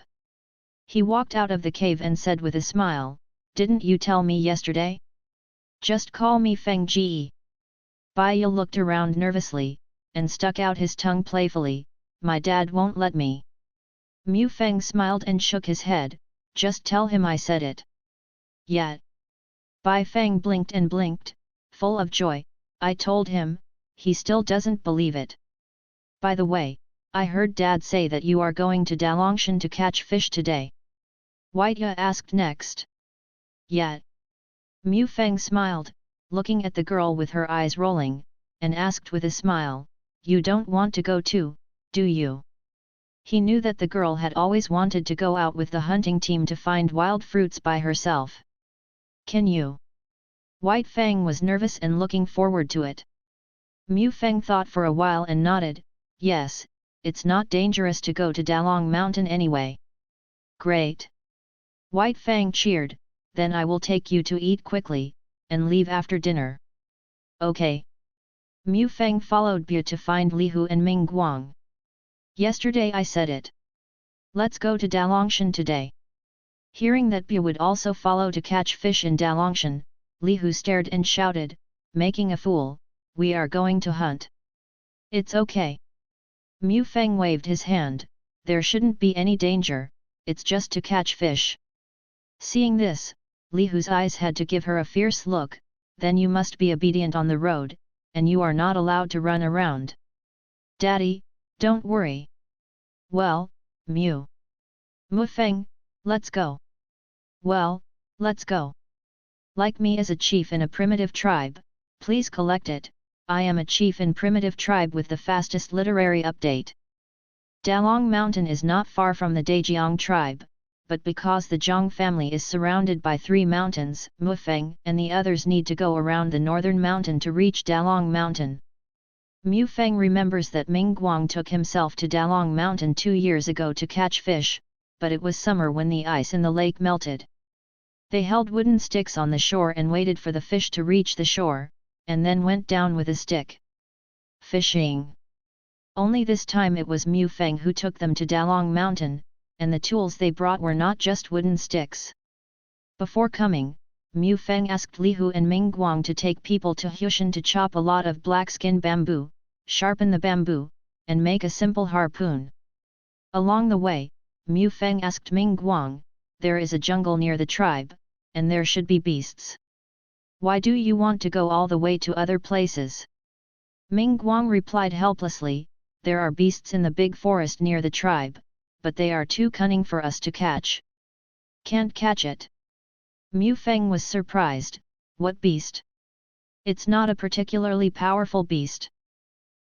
He walked out of the cave and said with a smile, didn't you tell me yesterday? Just call me Feng Ji. Bai Yi looked around nervously, and stuck out his tongue playfully, my dad won't let me. Mu Feng smiled and shook his head, just tell him I said it. Yet. Bai Feng blinked and blinked, full of joy, I told him, he still doesn't believe it. By the way, I heard Dad say that you are going to Dalongshan to catch fish today. White Ye asked next. Yet. Mu Feng smiled, looking at the girl with her eyes rolling, and asked with a smile, you don't want to go too, do you? He knew that the girl had always wanted to go out with the hunting team to find wild fruits by herself. Can you? White Fang was nervous and looking forward to it. Mu Feng thought for a while and nodded, yes, it's not dangerous to go to Dalong Mountain anyway. Great! White Fang cheered, then I will take you to eat quickly, and leave after dinner. Okay. Mu Feng followed Bia to find Li Hu and Ming Guang. Yesterday I said it. Let's go to Dalongshan today. Hearing that Bia would also follow to catch fish in Dalongshan, Li Hu stared and shouted, making a fool, we are going to hunt. It's okay. Mu Feng waved his hand, there shouldn't be any danger, it's just to catch fish. Seeing this, Li Hu's eyes had to give her a fierce look, then you must be obedient on the road, and you are not allowed to run around. Daddy, don't worry. Well, Mu Feng, let's go. Well, let's go. Like me as a chief in a primitive tribe, please collect it, I am a chief in primitive tribe with the fastest literary update. Dalong Mountain is not far from the Dajiang tribe, but because the Zhang family is surrounded by 3 mountains, Mufeng and the others need to go around the northern mountain to reach Dalong Mountain. Mu Feng remembers that Ming Guang took himself to Dalong Mountain 2 years ago to catch fish, but it was summer when the ice in the lake melted. They held wooden sticks on the shore and waited for the fish to reach the shore, and then went down with a stick. Fishing. Only this time it was Mu Feng who took them to Dalong Mountain, and the tools they brought were not just wooden sticks. Before coming, Mu Feng asked Li Hu and Ming Guang to take people to Hushan to chop a lot of black-skin bamboo, sharpen the bamboo, and make a simple harpoon. Along the way, Mu Feng asked Ming Guang, there is a jungle near the tribe, and there should be beasts. Why do you want to go all the way to other places? Ming Guang replied helplessly, there are beasts in the big forest near the tribe, but they are too cunning for us to catch. Can't catch it. Mu Feng was surprised, what beast? It's not a particularly powerful beast.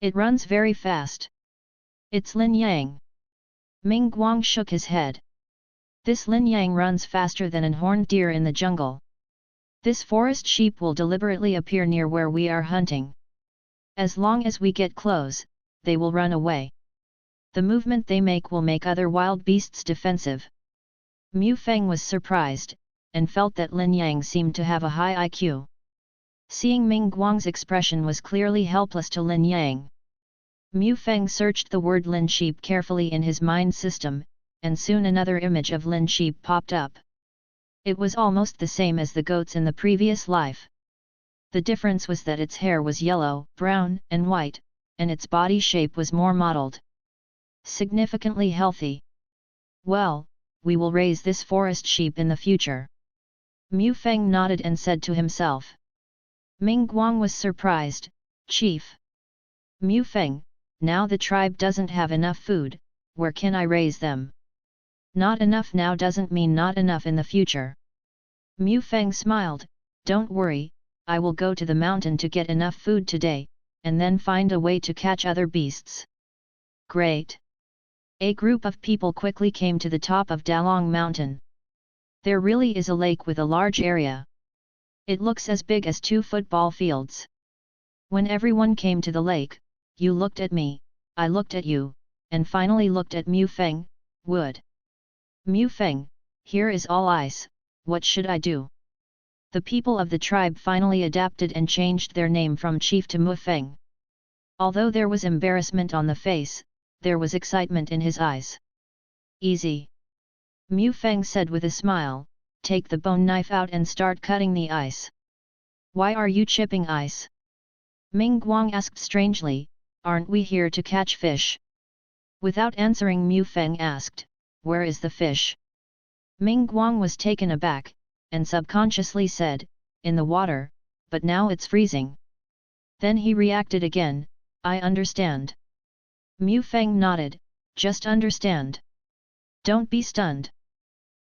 It runs very fast. It's Lin Yang. Ming Guang shook his head. This Lin Yang runs faster than an horned deer in the jungle. This forest sheep will deliberately appear near where we are hunting. As long as we get close, they will run away. The movement they make will make other wild beasts defensive. Mu Feng was surprised, and felt that Lin Yang seemed to have a high IQ. Seeing Ming Guang's expression was clearly helpless to Lin Yang. Mu Feng searched the word Lin sheep carefully in his mind system, and soon another image of Lin sheep popped up. It was almost the same as the goats in the previous life. The difference was that its hair was yellow, brown, and white, and its body shape was more mottled. Significantly healthy. Well, we will raise this forest sheep in the future. Mu Feng nodded and said to himself. Ming Guang was surprised, Chief. Mu Feng, now the tribe doesn't have enough food, where can I raise them? Not enough now doesn't mean not enough in the future. Mu Feng smiled, don't worry, I will go to the mountain to get enough food today, and then find a way to catch other beasts. Great! A group of people quickly came to the top of Dalong Mountain. There really is a lake with a large area. It looks as big as 2 football fields. When everyone came to the lake, you looked at me, I looked at you, and finally looked at Mu Feng, wood. Mu Feng, here is all ice, what should I do? The people of the tribe finally adapted and changed their name from Chief to Mu Feng. Although there was embarrassment on the face, there was excitement in his eyes. Easy. Mu Feng said with a smile, take the bone knife out and start cutting the ice. Why are you chipping ice? Ming Guang asked strangely, aren't we here to catch fish? Without answering, Mu Feng asked, where is the fish? Ming Guang was taken aback, and subconsciously said, in the water, but now it's freezing. Then he reacted again, I understand. Mu Feng nodded, just understand. Don't be stunned.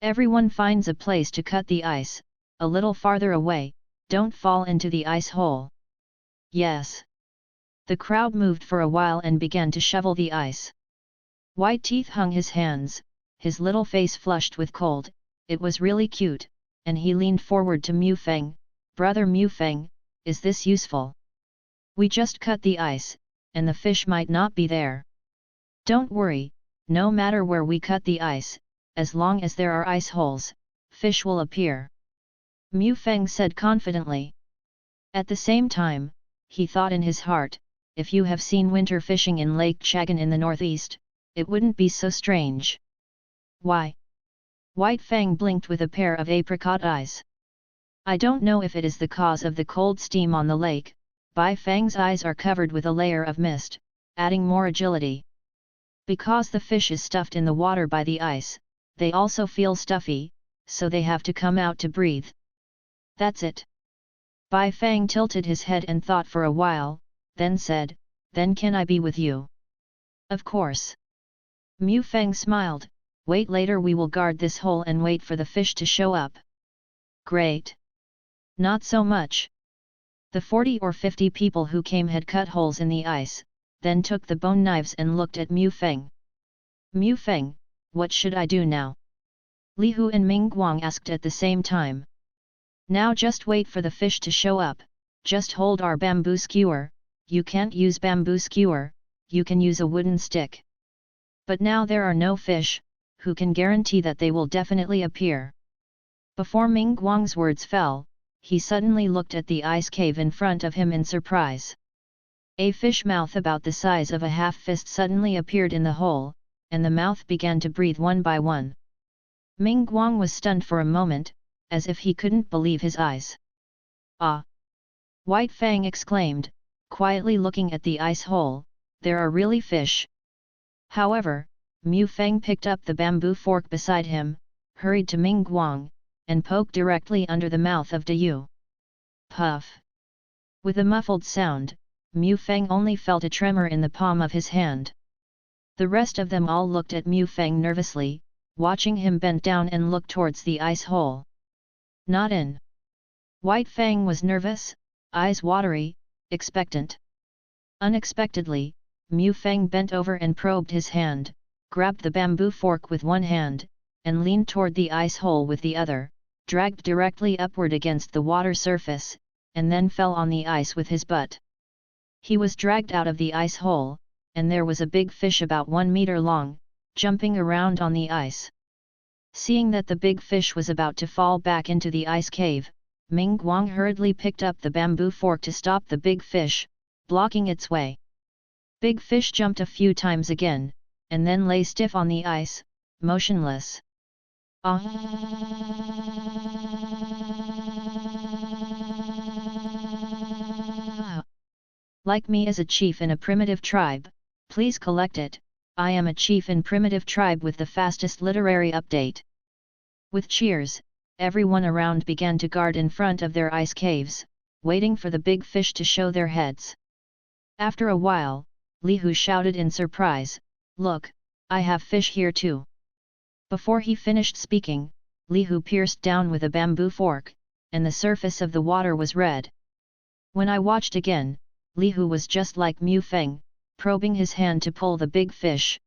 Everyone finds a place to cut the ice, a little farther away, don't fall into the ice hole. Yes. The crowd moved for a while and began to shovel the ice. White Teeth hung his hands, his little face flushed with cold, it was really cute, and he leaned forward to Mu Feng, Brother Mu Feng, is this useful? We just cut the ice, and the fish might not be there. Don't worry, no matter where we cut the ice, as long as there are ice holes, fish will appear. Mu Feng said confidently. At the same time, he thought in his heart, if you have seen winter fishing in Lake Chagan in the northeast, it wouldn't be so strange. Why? White Fang blinked with a pair of apricot eyes. I don't know if it is the cause of the cold steam on the lake, Bai Fang's eyes are covered with a layer of mist, adding more agility. Because the fish is stuffed in the water by the ice, they also feel stuffy, so they have to come out to breathe. That's it. Bai Fang tilted his head and thought for a while, then said, "Then can I be with you?" "Of course." Mu Feng smiled, "Wait, later we will guard this hole and wait for the fish to show up." "Great." "Not so much." The 40 or 50 people who came had cut holes in the ice, then took the bone knives and looked at Mu Feng. "Mu Feng, what should I do now?" Li Hu and Ming Guang asked at the same time. "Now just wait for the fish to show up, just hold our bamboo skewer." "You can't use bamboo skewer, you can use a wooden stick." "But now there are no fish, who can guarantee that they will definitely appear?" Before Ming Guang's words fell, he suddenly looked at the ice cave in front of him in surprise. A fish mouth about the size of a half fist suddenly appeared in the hole, and the mouth began to breathe one by one. Ming Guang was stunned for a moment, as if he couldn't believe his eyes. "Ah!" White Fang exclaimed, quietly looking at the ice hole, "There are really fish." However, Mu Feng picked up the bamboo fork beside him, hurried to Ming Guang, and poked directly under the mouth of Yu. Puff! With a muffled sound, Mu Feng only felt a tremor in the palm of his hand. The rest of them all looked at Mu Feng nervously, watching him bend down and look towards the ice hole. "Not in." White Fang was nervous, eyes watery, expectant. Unexpectedly, Mu Feng bent over and probed his hand, grabbed the bamboo fork with one hand, and leaned toward the ice hole with the other, dragged directly upward against the water surface, and then fell on the ice with his butt. He was dragged out of the ice hole, and there was a big fish about 1 meter long, jumping around on the ice. Seeing that the big fish was about to fall back into the ice cave, Ming Guang hurriedly picked up the bamboo fork to stop the big fish, blocking its way. Big fish jumped a few times again, and then lay stiff on the ice, motionless. "Like me as a chief in a primitive tribe, please collect it. I am a chief in primitive tribe with the fastest literary update." With cheers, everyone around began to guard in front of their ice caves, waiting for the big fish to show their heads. After a while, Li Hu shouted in surprise, "Look, I have fish here too." Before he finished speaking, Li Hu pierced down with a bamboo fork, and the surface of the water was red. When I watched again, Li Hu was just like Mu Feng, probing his hand to pull the big fish.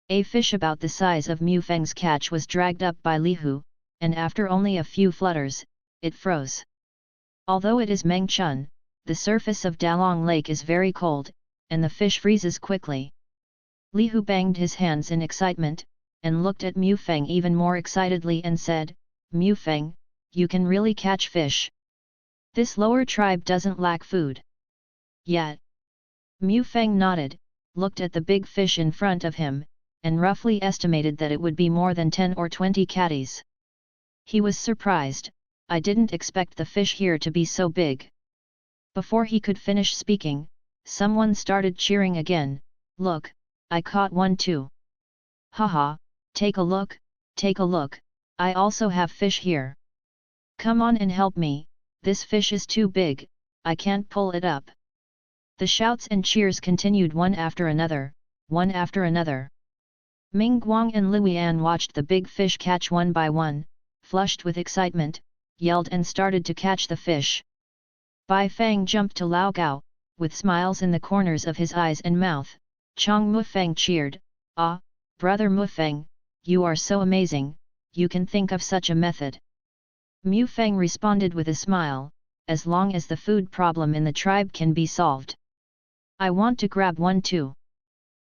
A fish about the size of Mu Feng's catch was dragged up by Li Hu, and after only a few flutters, it froze. Although it is Mengchun, the surface of Dalong Lake is very cold, and the fish freezes quickly. Li Hu banged his hands in excitement, and looked at Mu Feng even more excitedly and said, "Mu Feng, you can really catch fish. This lower tribe doesn't lack food." "Yet." Mu Feng nodded, looked at the big fish in front of him, and roughly estimated that it would be more than 10 or 20 catties. He was surprised, "I didn't expect the fish here to be so big." Before he could finish speaking, someone started cheering again, "Look, I caught one too. Haha, take a look, I also have fish here. Come on and help me, this fish is too big, I can't pull it up." The shouts and cheers continued one after another, one after another. Ming Guang and Liuan watched the big fish catch one by one, flushed with excitement, yelled and started to catch the fish. Bai Fang jumped to Lao Gao, with smiles in the corners of his eyes and mouth. Chong Mufeng cheered, "Ah, brother Mufeng, you are so amazing, you can think of such a method." Mu Feng responded with a smile, "As long as the food problem in the tribe can be solved. I want to grab one too."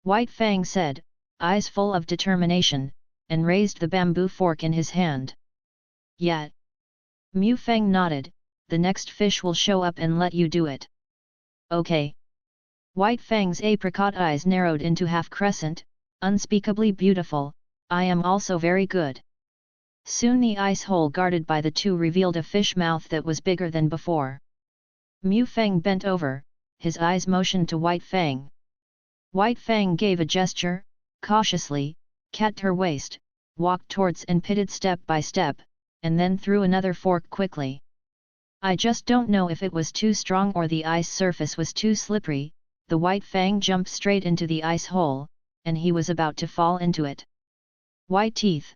White Fang said, eyes full of determination, and raised the bamboo fork in his hand. "Yet." Mu Feng nodded, "The next fish will show up and let you do it." "Okay." White Fang's apricot eyes narrowed into half-crescent, "Unspeakably beautiful, I am also very good." Soon the ice hole guarded by the two revealed a fish mouth that was bigger than before. Mu Feng bent over, his eyes motioned to White Fang. White Fang gave a gesture, cautiously, cat her waist, walked towards and pitted step by step, and then threw another fork quickly. I just don't know if it was too strong or the ice surface was too slippery. The White Fang jumped straight into the ice hole, and he was about to fall into it. White teeth.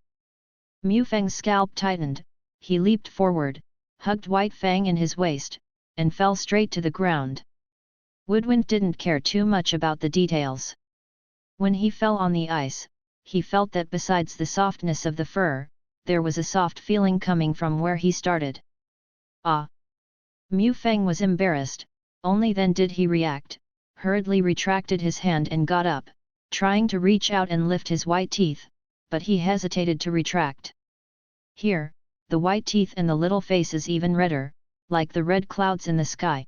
Mu Feng's scalp tightened, he leaped forward, hugged White Fang in his waist, and fell straight to the ground. Woodwind didn't care too much about the details. When he fell on the ice, he felt that besides the softness of the fur, there was a soft feeling coming from where he started. Ah! Mu Feng was embarrassed, only then did he react, hurriedly retracted his hand and got up, trying to reach out and lift his white teeth, but he hesitated to retract. Here, the white teeth and the little face is even redder, like the red clouds in the sky.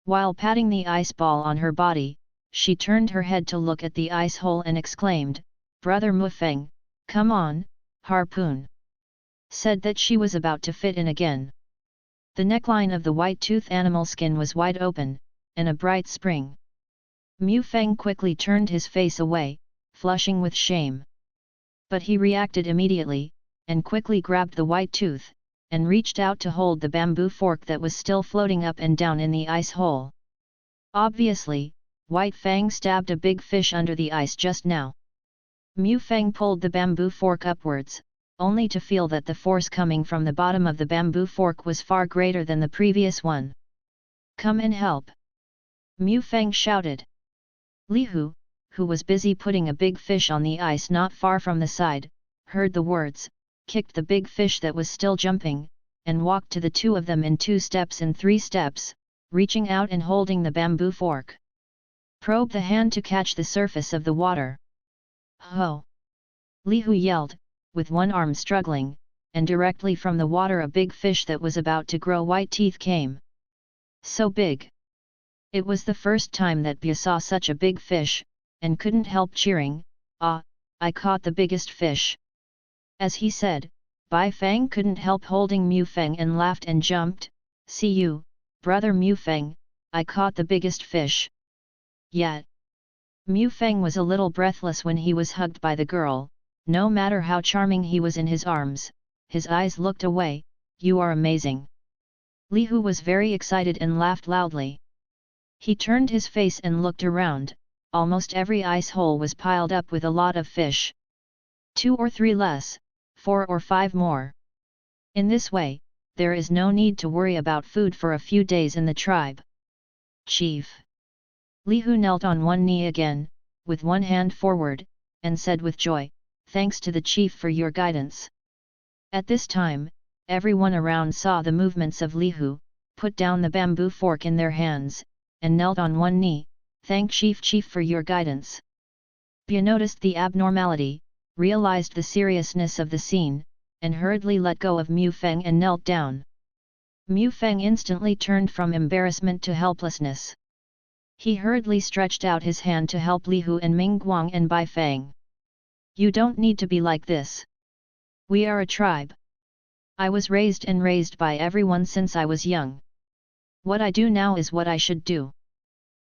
While patting the ice ball on her body, she turned her head to look at the ice hole and exclaimed, "Brother Mu Feng, come on, harpoon!" Said that she was about to fit in again. The neckline of the white-toothed animal skin was wide open, and a bright spring. Mu Feng quickly turned his face away, flushing with shame. But he reacted immediately, and quickly grabbed the white tooth, and reached out to hold the bamboo fork that was still floating up and down in the ice hole. Obviously, White Fang stabbed a big fish under the ice just now. Mu Feng pulled the bamboo fork upwards, only to feel that the force coming from the bottom of the bamboo fork was far greater than the previous one. "Come and help!" Mu Feng shouted. Li Hu, who was busy putting a big fish on the ice not far from the side, heard the words, kicked the big fish that was still jumping, and walked to the two of them in 2 steps and 3 steps, reaching out and holding the bamboo fork. Probe the hand to catch the surface of the water. "Ho!" Li Hu yelled, with one arm struggling, and directly from the water a big fish that was about to grow white teeth came. So big! It was the first time that Bia saw such a big fish, and couldn't help cheering, "Ah, I caught the biggest fish!" As he said, Bai Fang couldn't help holding Mu Feng and laughed and jumped, "See you, brother Mu Feng, I caught the biggest fish!" Yet, Mu Feng was a little breathless when he was hugged by the girl. No matter how charming he was in his arms, his eyes looked away. "You are amazing!" Li Hu was very excited and laughed loudly. He turned his face and looked around. Almost every ice hole was piled up with a lot of fish. 2 or 3 less, 4 or 5 more. In this way, there is no need to worry about food for a few days in the tribe. "Chief!" Li Hu knelt on one knee again, with one hand forward, and said with joy, "Thanks to the chief for your guidance." At this time, everyone around saw the movements of Li Hu, put down the bamboo fork in their hands, and knelt on one knee, "Thank chief for your guidance." Bia noticed the abnormality, realized the seriousness of the scene, and hurriedly let go of Mu Feng and knelt down. Mu Feng instantly turned from embarrassment to helplessness. He hurriedly stretched out his hand to help Li Hu and Ming Guang and Bai Feng. "You don't need to be like this. We are a tribe. I was raised by everyone since I was young. What I do now is what I should do.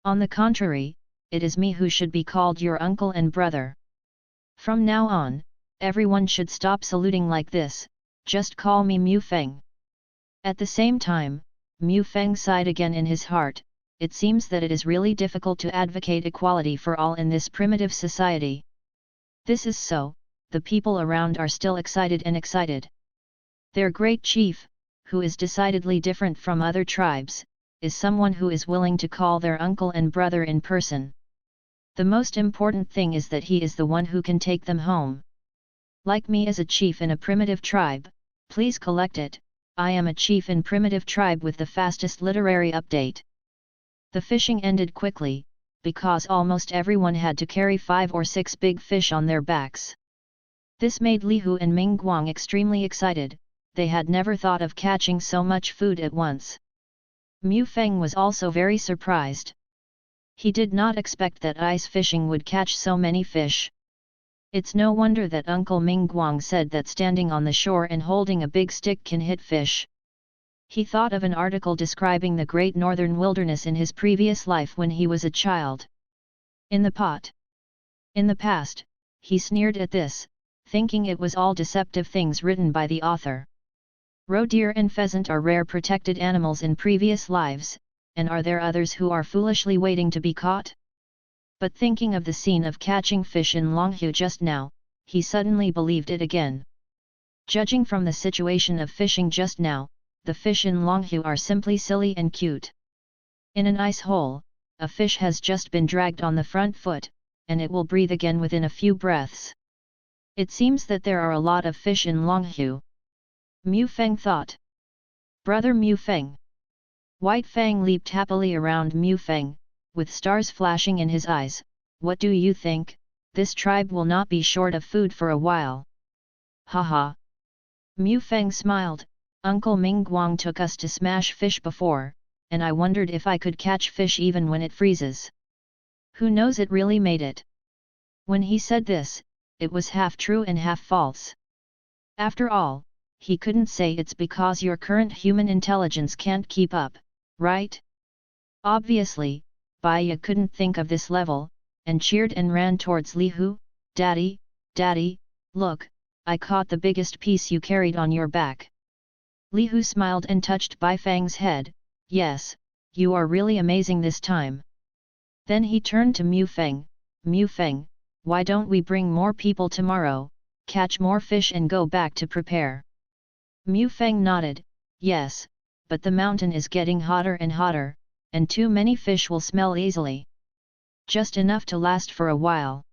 On the contrary, it is me who should be called your uncle and brother. From now on, everyone should stop saluting like this, just call me Mu Feng." At the same time, Mu Feng sighed again in his heart. It seems that it is really difficult to advocate equality for all in this primitive society. This is so, the people around are still excited. Their great chief, who is decidedly different from other tribes, is someone who is willing to call their uncle and brother in person. The most important thing is that he is the one who can take them home. Like me as a chief in a primitive tribe, please collect it. I am a chief in primitive tribe with the fastest literary update. The fishing ended quickly, because almost everyone had to carry 5 or 6 big fish on their backs. This made Li Hu and Ming Guang extremely excited. They had never thought of catching so much food at once. Mu Feng was also very surprised. He did not expect that ice fishing would catch so many fish. It's no wonder that Uncle Ming Guang said that standing on the shore and holding a big stick can hit fish. He thought of an article describing the Great Northern Wilderness in his previous life when he was a child. In the pot. In the past, he sneered at this, thinking it was all deceptive things written by the author. Roe deer and pheasant are rare protected animals in previous lives, and are there others who are foolishly waiting to be caught? But thinking of the scene of catching fish in Longhu just now, he suddenly believed it again. Judging from the situation of fishing just now, the fish in Longhu are simply silly and cute. In an ice hole, a fish has just been dragged on the front foot, and it will breathe again within a few breaths. It seems that there are a lot of fish in Longhu. Mu Feng thought. Brother Mu Feng. White Fang leaped happily around Mu Feng, with stars flashing in his eyes. What do you think? This tribe will not be short of food for a while. Haha. Mu Feng smiled. Uncle Ming Guang took us to smash fish before, and I wondered if I could catch fish even when it freezes. Who knows, it really made it. When he said this, it was half true and half false. After all, he couldn't say it's because your current human intelligence can't keep up, right? Obviously, Baiya couldn't think of this level, and cheered and ran towards Li Hu. Daddy, Daddy, look, I caught the biggest piece you carried on your back. Li Hu smiled and touched Bai Fang's head. Yes, you are really amazing this time. Then he turned to Mu Feng. Mu Feng, why don't we bring more people tomorrow, catch more fish and go back to prepare? Mu Feng nodded. Yes, but the mountain is getting hotter and hotter, and too many fish will smell easily. Just enough to last for a while.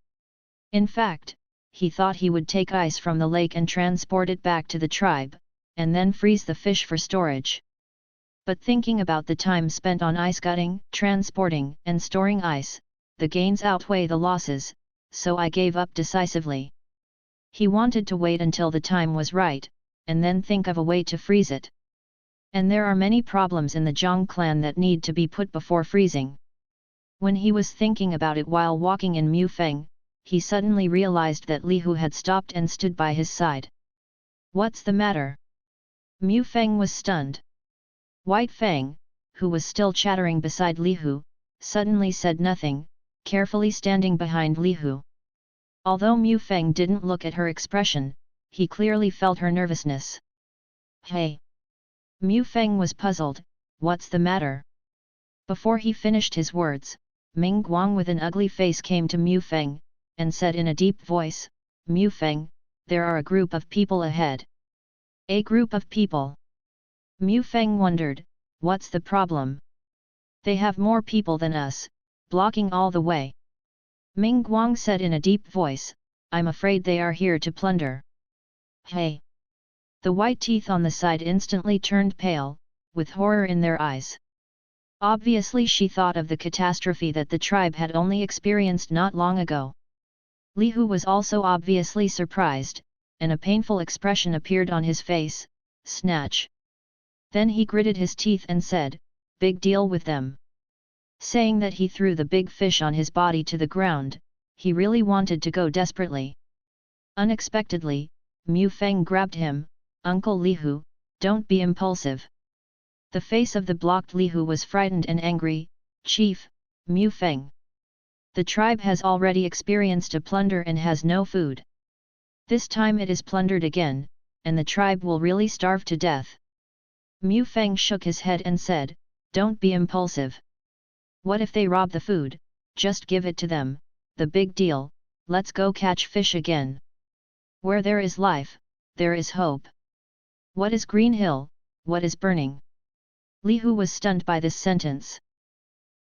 In fact, he thought he would take ice from the lake and transport it back to the tribe, and then freeze the fish for storage. But thinking about the time spent on ice gutting, transporting and storing ice, the gains outweigh the losses, so I gave up decisively. He wanted to wait until the time was right, and then think of a way to freeze it. And there are many problems in the Zhang clan that need to be put before freezing. When he was thinking about it while walking in Mu Feng, he suddenly realized that Li Hu had stopped and stood by his side. What's the matter? Mu Feng was stunned. White Fang, who was still chattering beside Li Hu, suddenly said nothing, carefully standing behind Li Hu. Although Mu Feng didn't look at her expression, he clearly felt her nervousness. Hey! Mu Feng was puzzled. What's the matter? Before he finished his words, Ming Guang with an ugly face came to Mu Feng, and said in a deep voice, Mu Feng, there are a group of people ahead. A group of people? Mu Feng wondered, what's the problem? They have more people than us, blocking all the way. Ming Guang said in a deep voice, I'm afraid they are here to plunder. Hey! The white teeth on the side instantly turned pale, with horror in their eyes. Obviously she thought of the catastrophe that the tribe had only experienced not long ago. Li Hu was also obviously surprised, and a painful expression appeared on his face. Snatch! Then he gritted his teeth and said, big deal with them. Saying that, he threw the big fish on his body to the ground. He really wanted to go desperately. Unexpectedly, Mu Feng grabbed him. Uncle Li Hu, don't be impulsive. The face of the blocked Li Hu was frightened and angry. Chief, Mu Feng. The tribe has already experienced a plunder and has no food. This time it is plundered again, and the tribe will really starve to death. Mu Feng shook his head and said, don't be impulsive. What if they rob the food? Just give it to them, the big deal, let's go catch fish again. Where there is life, there is hope. What is Green Hill, what is burning? Li Hu was stunned by this sentence.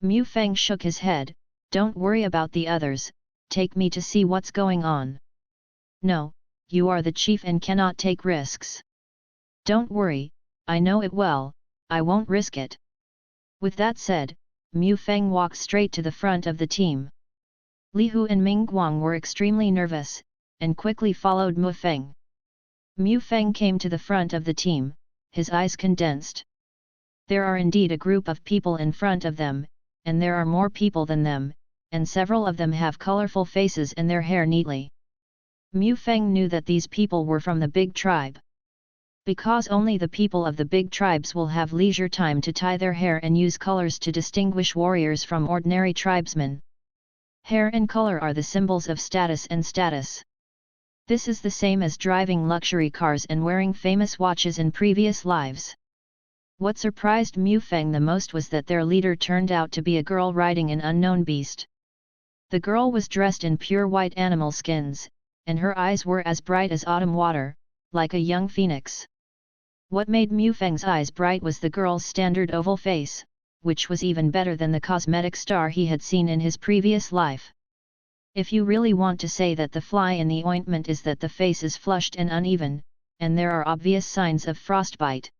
Mu Feng shook his head, don't worry about the others, take me to see what's going on. No, you are the chief and cannot take risks. Don't worry, I know it well, I won't risk it. With that said, Mu Feng walked straight to the front of the team. Li Hu and Ming Guang were extremely nervous, and quickly followed Mu Feng. Mu Feng came to the front of the team, his eyes condensed. There are indeed a group of people in front of them, and there are more people than them, and several of them have colorful faces and their hair neatly. Mu Feng knew that these people were from the big tribe. Because only the people of the big tribes will have leisure time to tie their hair and use colors to distinguish warriors from ordinary tribesmen. Hair and color are the symbols of status and status. This is the same as driving luxury cars and wearing famous watches in previous lives. What surprised Mu Feng the most was that their leader turned out to be a girl riding an unknown beast. The girl was dressed in pure white animal skins, and her eyes were as bright as autumn water, like a young phoenix. What made Mu Feng's eyes bright was the girl's standard oval face, which was even better than the cosmetic star he had seen in his previous life. If you really want to say that the fly in the ointment is that the face is flushed and uneven, and there are obvious signs of frostbite.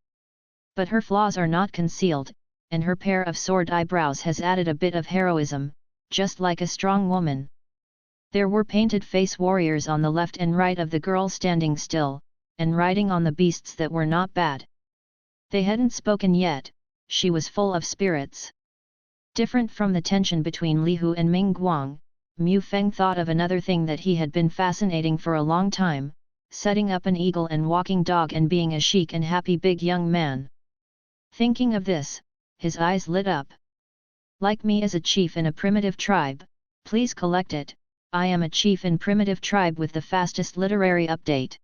But her flaws are not concealed, and her pair of sword eyebrows has added a bit of heroism, just like a strong woman. There were painted face warriors on the left and right of the girl standing still, and riding on the beasts that were not bad. They hadn't spoken yet, she was full of spirits. Different from the tension between Li Hu and Ming Guang, Mu Feng thought of another thing that he had been fascinating for a long time, setting up an eagle and walking dog and being a chic and happy big young man. Thinking of this, his eyes lit up. Like me as a chief in a primitive tribe, please collect it, I am a chief in primitive tribe with the fastest literary update.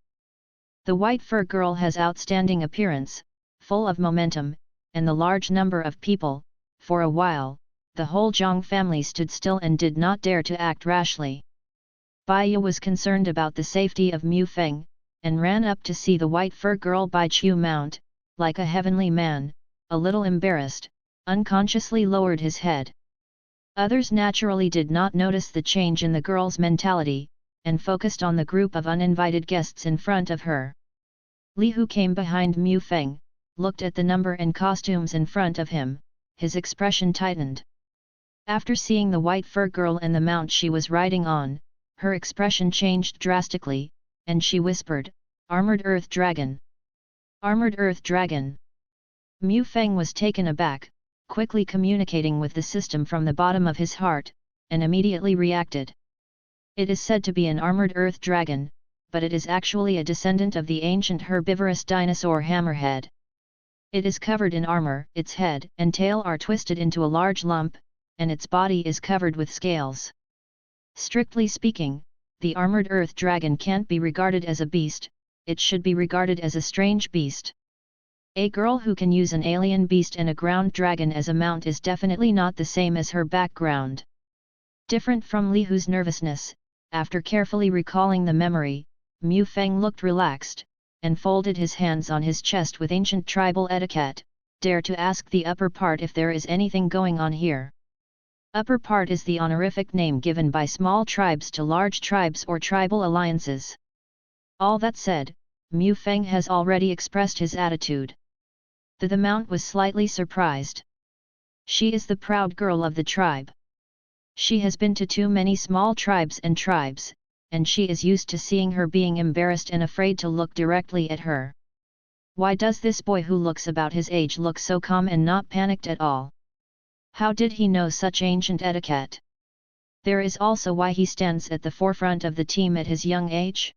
The white fur girl has outstanding appearance, full of momentum, and the large number of people. For a while, the whole Zhang family stood still and did not dare to act rashly. Bai Yu was concerned about the safety of Mu Feng, and ran up to see the white fur girl Bai Chu mount, like a heavenly man, a little embarrassed, unconsciously lowered his head. Others naturally did not notice the change in the girl's mentality, and focused on the group of uninvited guests in front of her. Li Hu came behind Mu Feng, looked at the number and costumes in front of him, his expression tightened. After seeing the white fur girl and the mount she was riding on, her expression changed drastically, and she whispered, "Armored Earth Dragon! Armored Earth Dragon!" Mu Feng was taken aback, quickly communicating with the system from the bottom of his heart, and immediately reacted. It is said to be an armored earth dragon, but it is actually a descendant of the ancient herbivorous dinosaur hammerhead. It is covered in armor, its head and tail are twisted into a large lump, and its body is covered with scales. Strictly speaking, the armored earth dragon can't be regarded as a beast, it should be regarded as a strange beast. A girl who can use an alien beast and a ground dragon as a mount is definitely not the same as her background. Different from Li Hu's nervousness, after carefully recalling the memory, Mu Feng looked relaxed, and folded his hands on his chest with ancient tribal etiquette, dare to ask the upper part if there is anything going on here. Upper part is the honorific name given by small tribes to large tribes or tribal alliances. All that said, Mu Feng has already expressed his attitude. The Mount was slightly surprised. She is the proud girl of the tribe. She has been to too many small tribes, and she is used to seeing her being embarrassed and afraid to look directly at her. Why does this boy who looks about his age look so calm and not panicked at all? How did he know such ancient etiquette? There is also why he stands at the forefront of the team at his young age.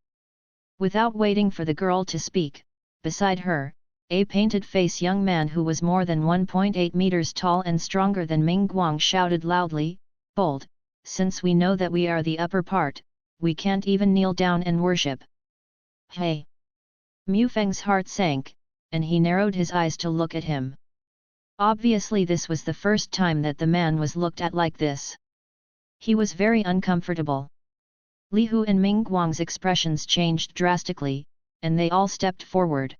Without waiting for the girl to speak, beside her, a painted-face young man who was more than 1.8 meters tall and stronger than Ming Guang shouted loudly, "Bold, since we know that we are the upper part, we can't even kneel down and worship." Hey! Mu Feng's heart sank, and he narrowed his eyes to look at him. Obviously this was the first time that the man was looked at like this. He was very uncomfortable. Li Hu and Ming Guang's expressions changed drastically, and they all stepped forward.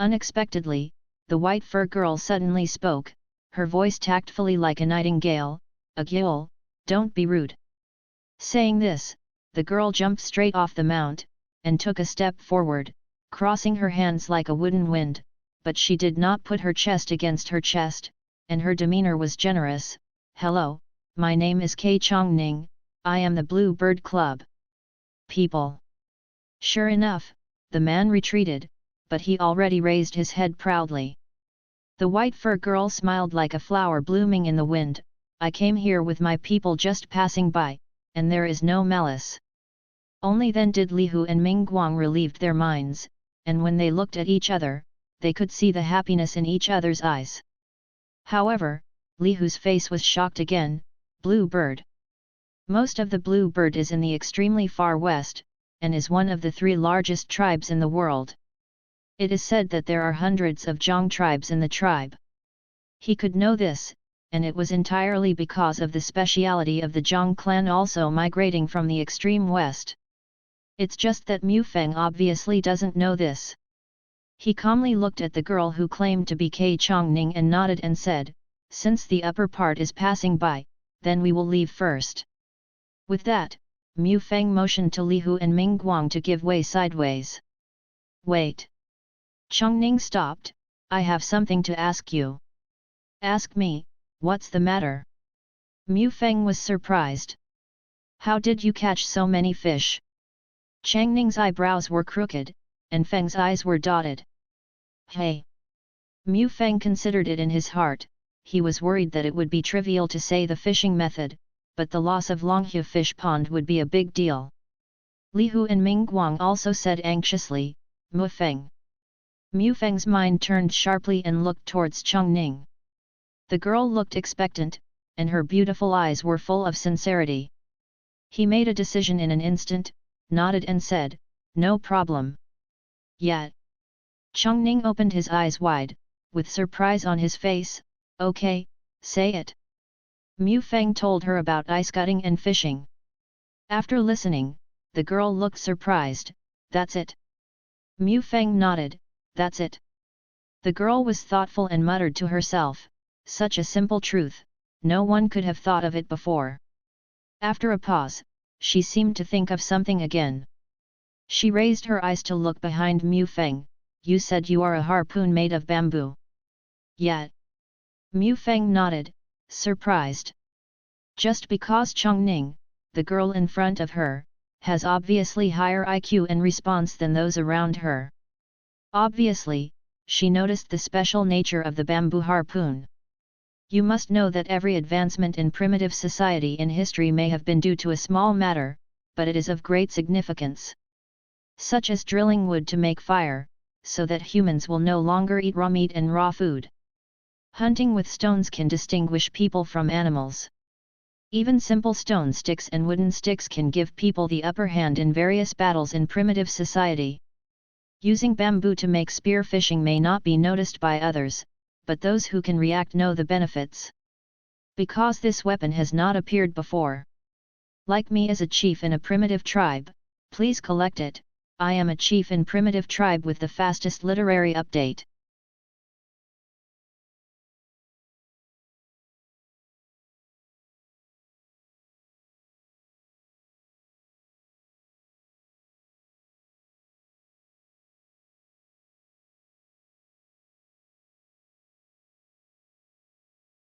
Unexpectedly, the white fur girl suddenly spoke, her voice tactfully like a nightingale, "Agyul, don't be rude." Saying this, the girl jumped straight off the mount, and took a step forward, crossing her hands like a wooden wind, but she did not put her chest against her chest, and her demeanor was generous. "Hello, my name is Kei Chongning, I am the Blue Bird Club. People." Sure enough, the man retreated, but he already raised his head proudly. The white fur girl smiled like a flower blooming in the wind, "I came here with my people just passing by, and there is no malice." Only then did Li Hu and Ming Guang relieved their minds, and when they looked at each other, they could see the happiness in each other's eyes. However, Li Hu's face was shocked again. "Blue Bird. Most of the blue bird is in the extremely far west, and is one of the 3 largest tribes in the world. It is said that there are hundreds of Zhang tribes in the tribe. He could know this, and it was entirely because of the speciality of the Zhang clan also migrating from the extreme west. It's just that Mu Feng obviously doesn't know this. He calmly looked at the girl who claimed to be Kei Chongning and nodded and said, "Since the upper part is passing by, then we will leave first." With that, Mu Feng motioned to Li Hu and Ming Guang to give way sideways. "Wait." Chongning stopped, "I have something to ask you." "Ask me, what's the matter?" Mu Feng was surprised. "How did you catch so many fish?" Changning's eyebrows were crooked, and Feng's eyes were dotted. "Hey!" Mu Feng considered it in his heart. He was worried that it would be trivial to say the fishing method, but the loss of Longhu fish pond would be a big deal. Li Hu and Ming Guang also said anxiously, "Mu Feng." Mu Feng's mind turned sharply and looked towards Chongning. The girl looked expectant, and her beautiful eyes were full of sincerity. He made a decision in an instant, nodded and said, "No problem." "Yet." Chongning opened his eyes wide, with surprise on his face. "Okay, say it." Mu Feng told her about ice cutting and fishing. After listening, the girl looked surprised. "That's it?" Mu Feng nodded, "That's it." The girl was thoughtful and muttered to herself, "Such a simple truth, no one could have thought of it before." After a pause, she seemed to think of something again. She raised her eyes to look behind Mu Feng. "You said you are a harpoon made of bamboo." "Yet." Mu Feng nodded, surprised. Just because Chongning, the girl in front of her, has obviously higher IQ and response than those around her. Obviously, she noticed the special nature of the bamboo harpoon. You must know that every advancement in primitive society in history may have been due to a small matter, but it is of great significance. Such as drilling wood to make fire, so that humans will no longer eat raw meat and raw food. Hunting with stones can distinguish people from animals. Even simple stone sticks and wooden sticks can give people the upper hand in various battles in primitive society. Using bamboo to make spear fishing may not be noticed by others, but those who can react know the benefits. Because this weapon has not appeared before. Like me as a chief in a primitive tribe, please collect it. I am a chief in primitive tribe with the fastest literary update.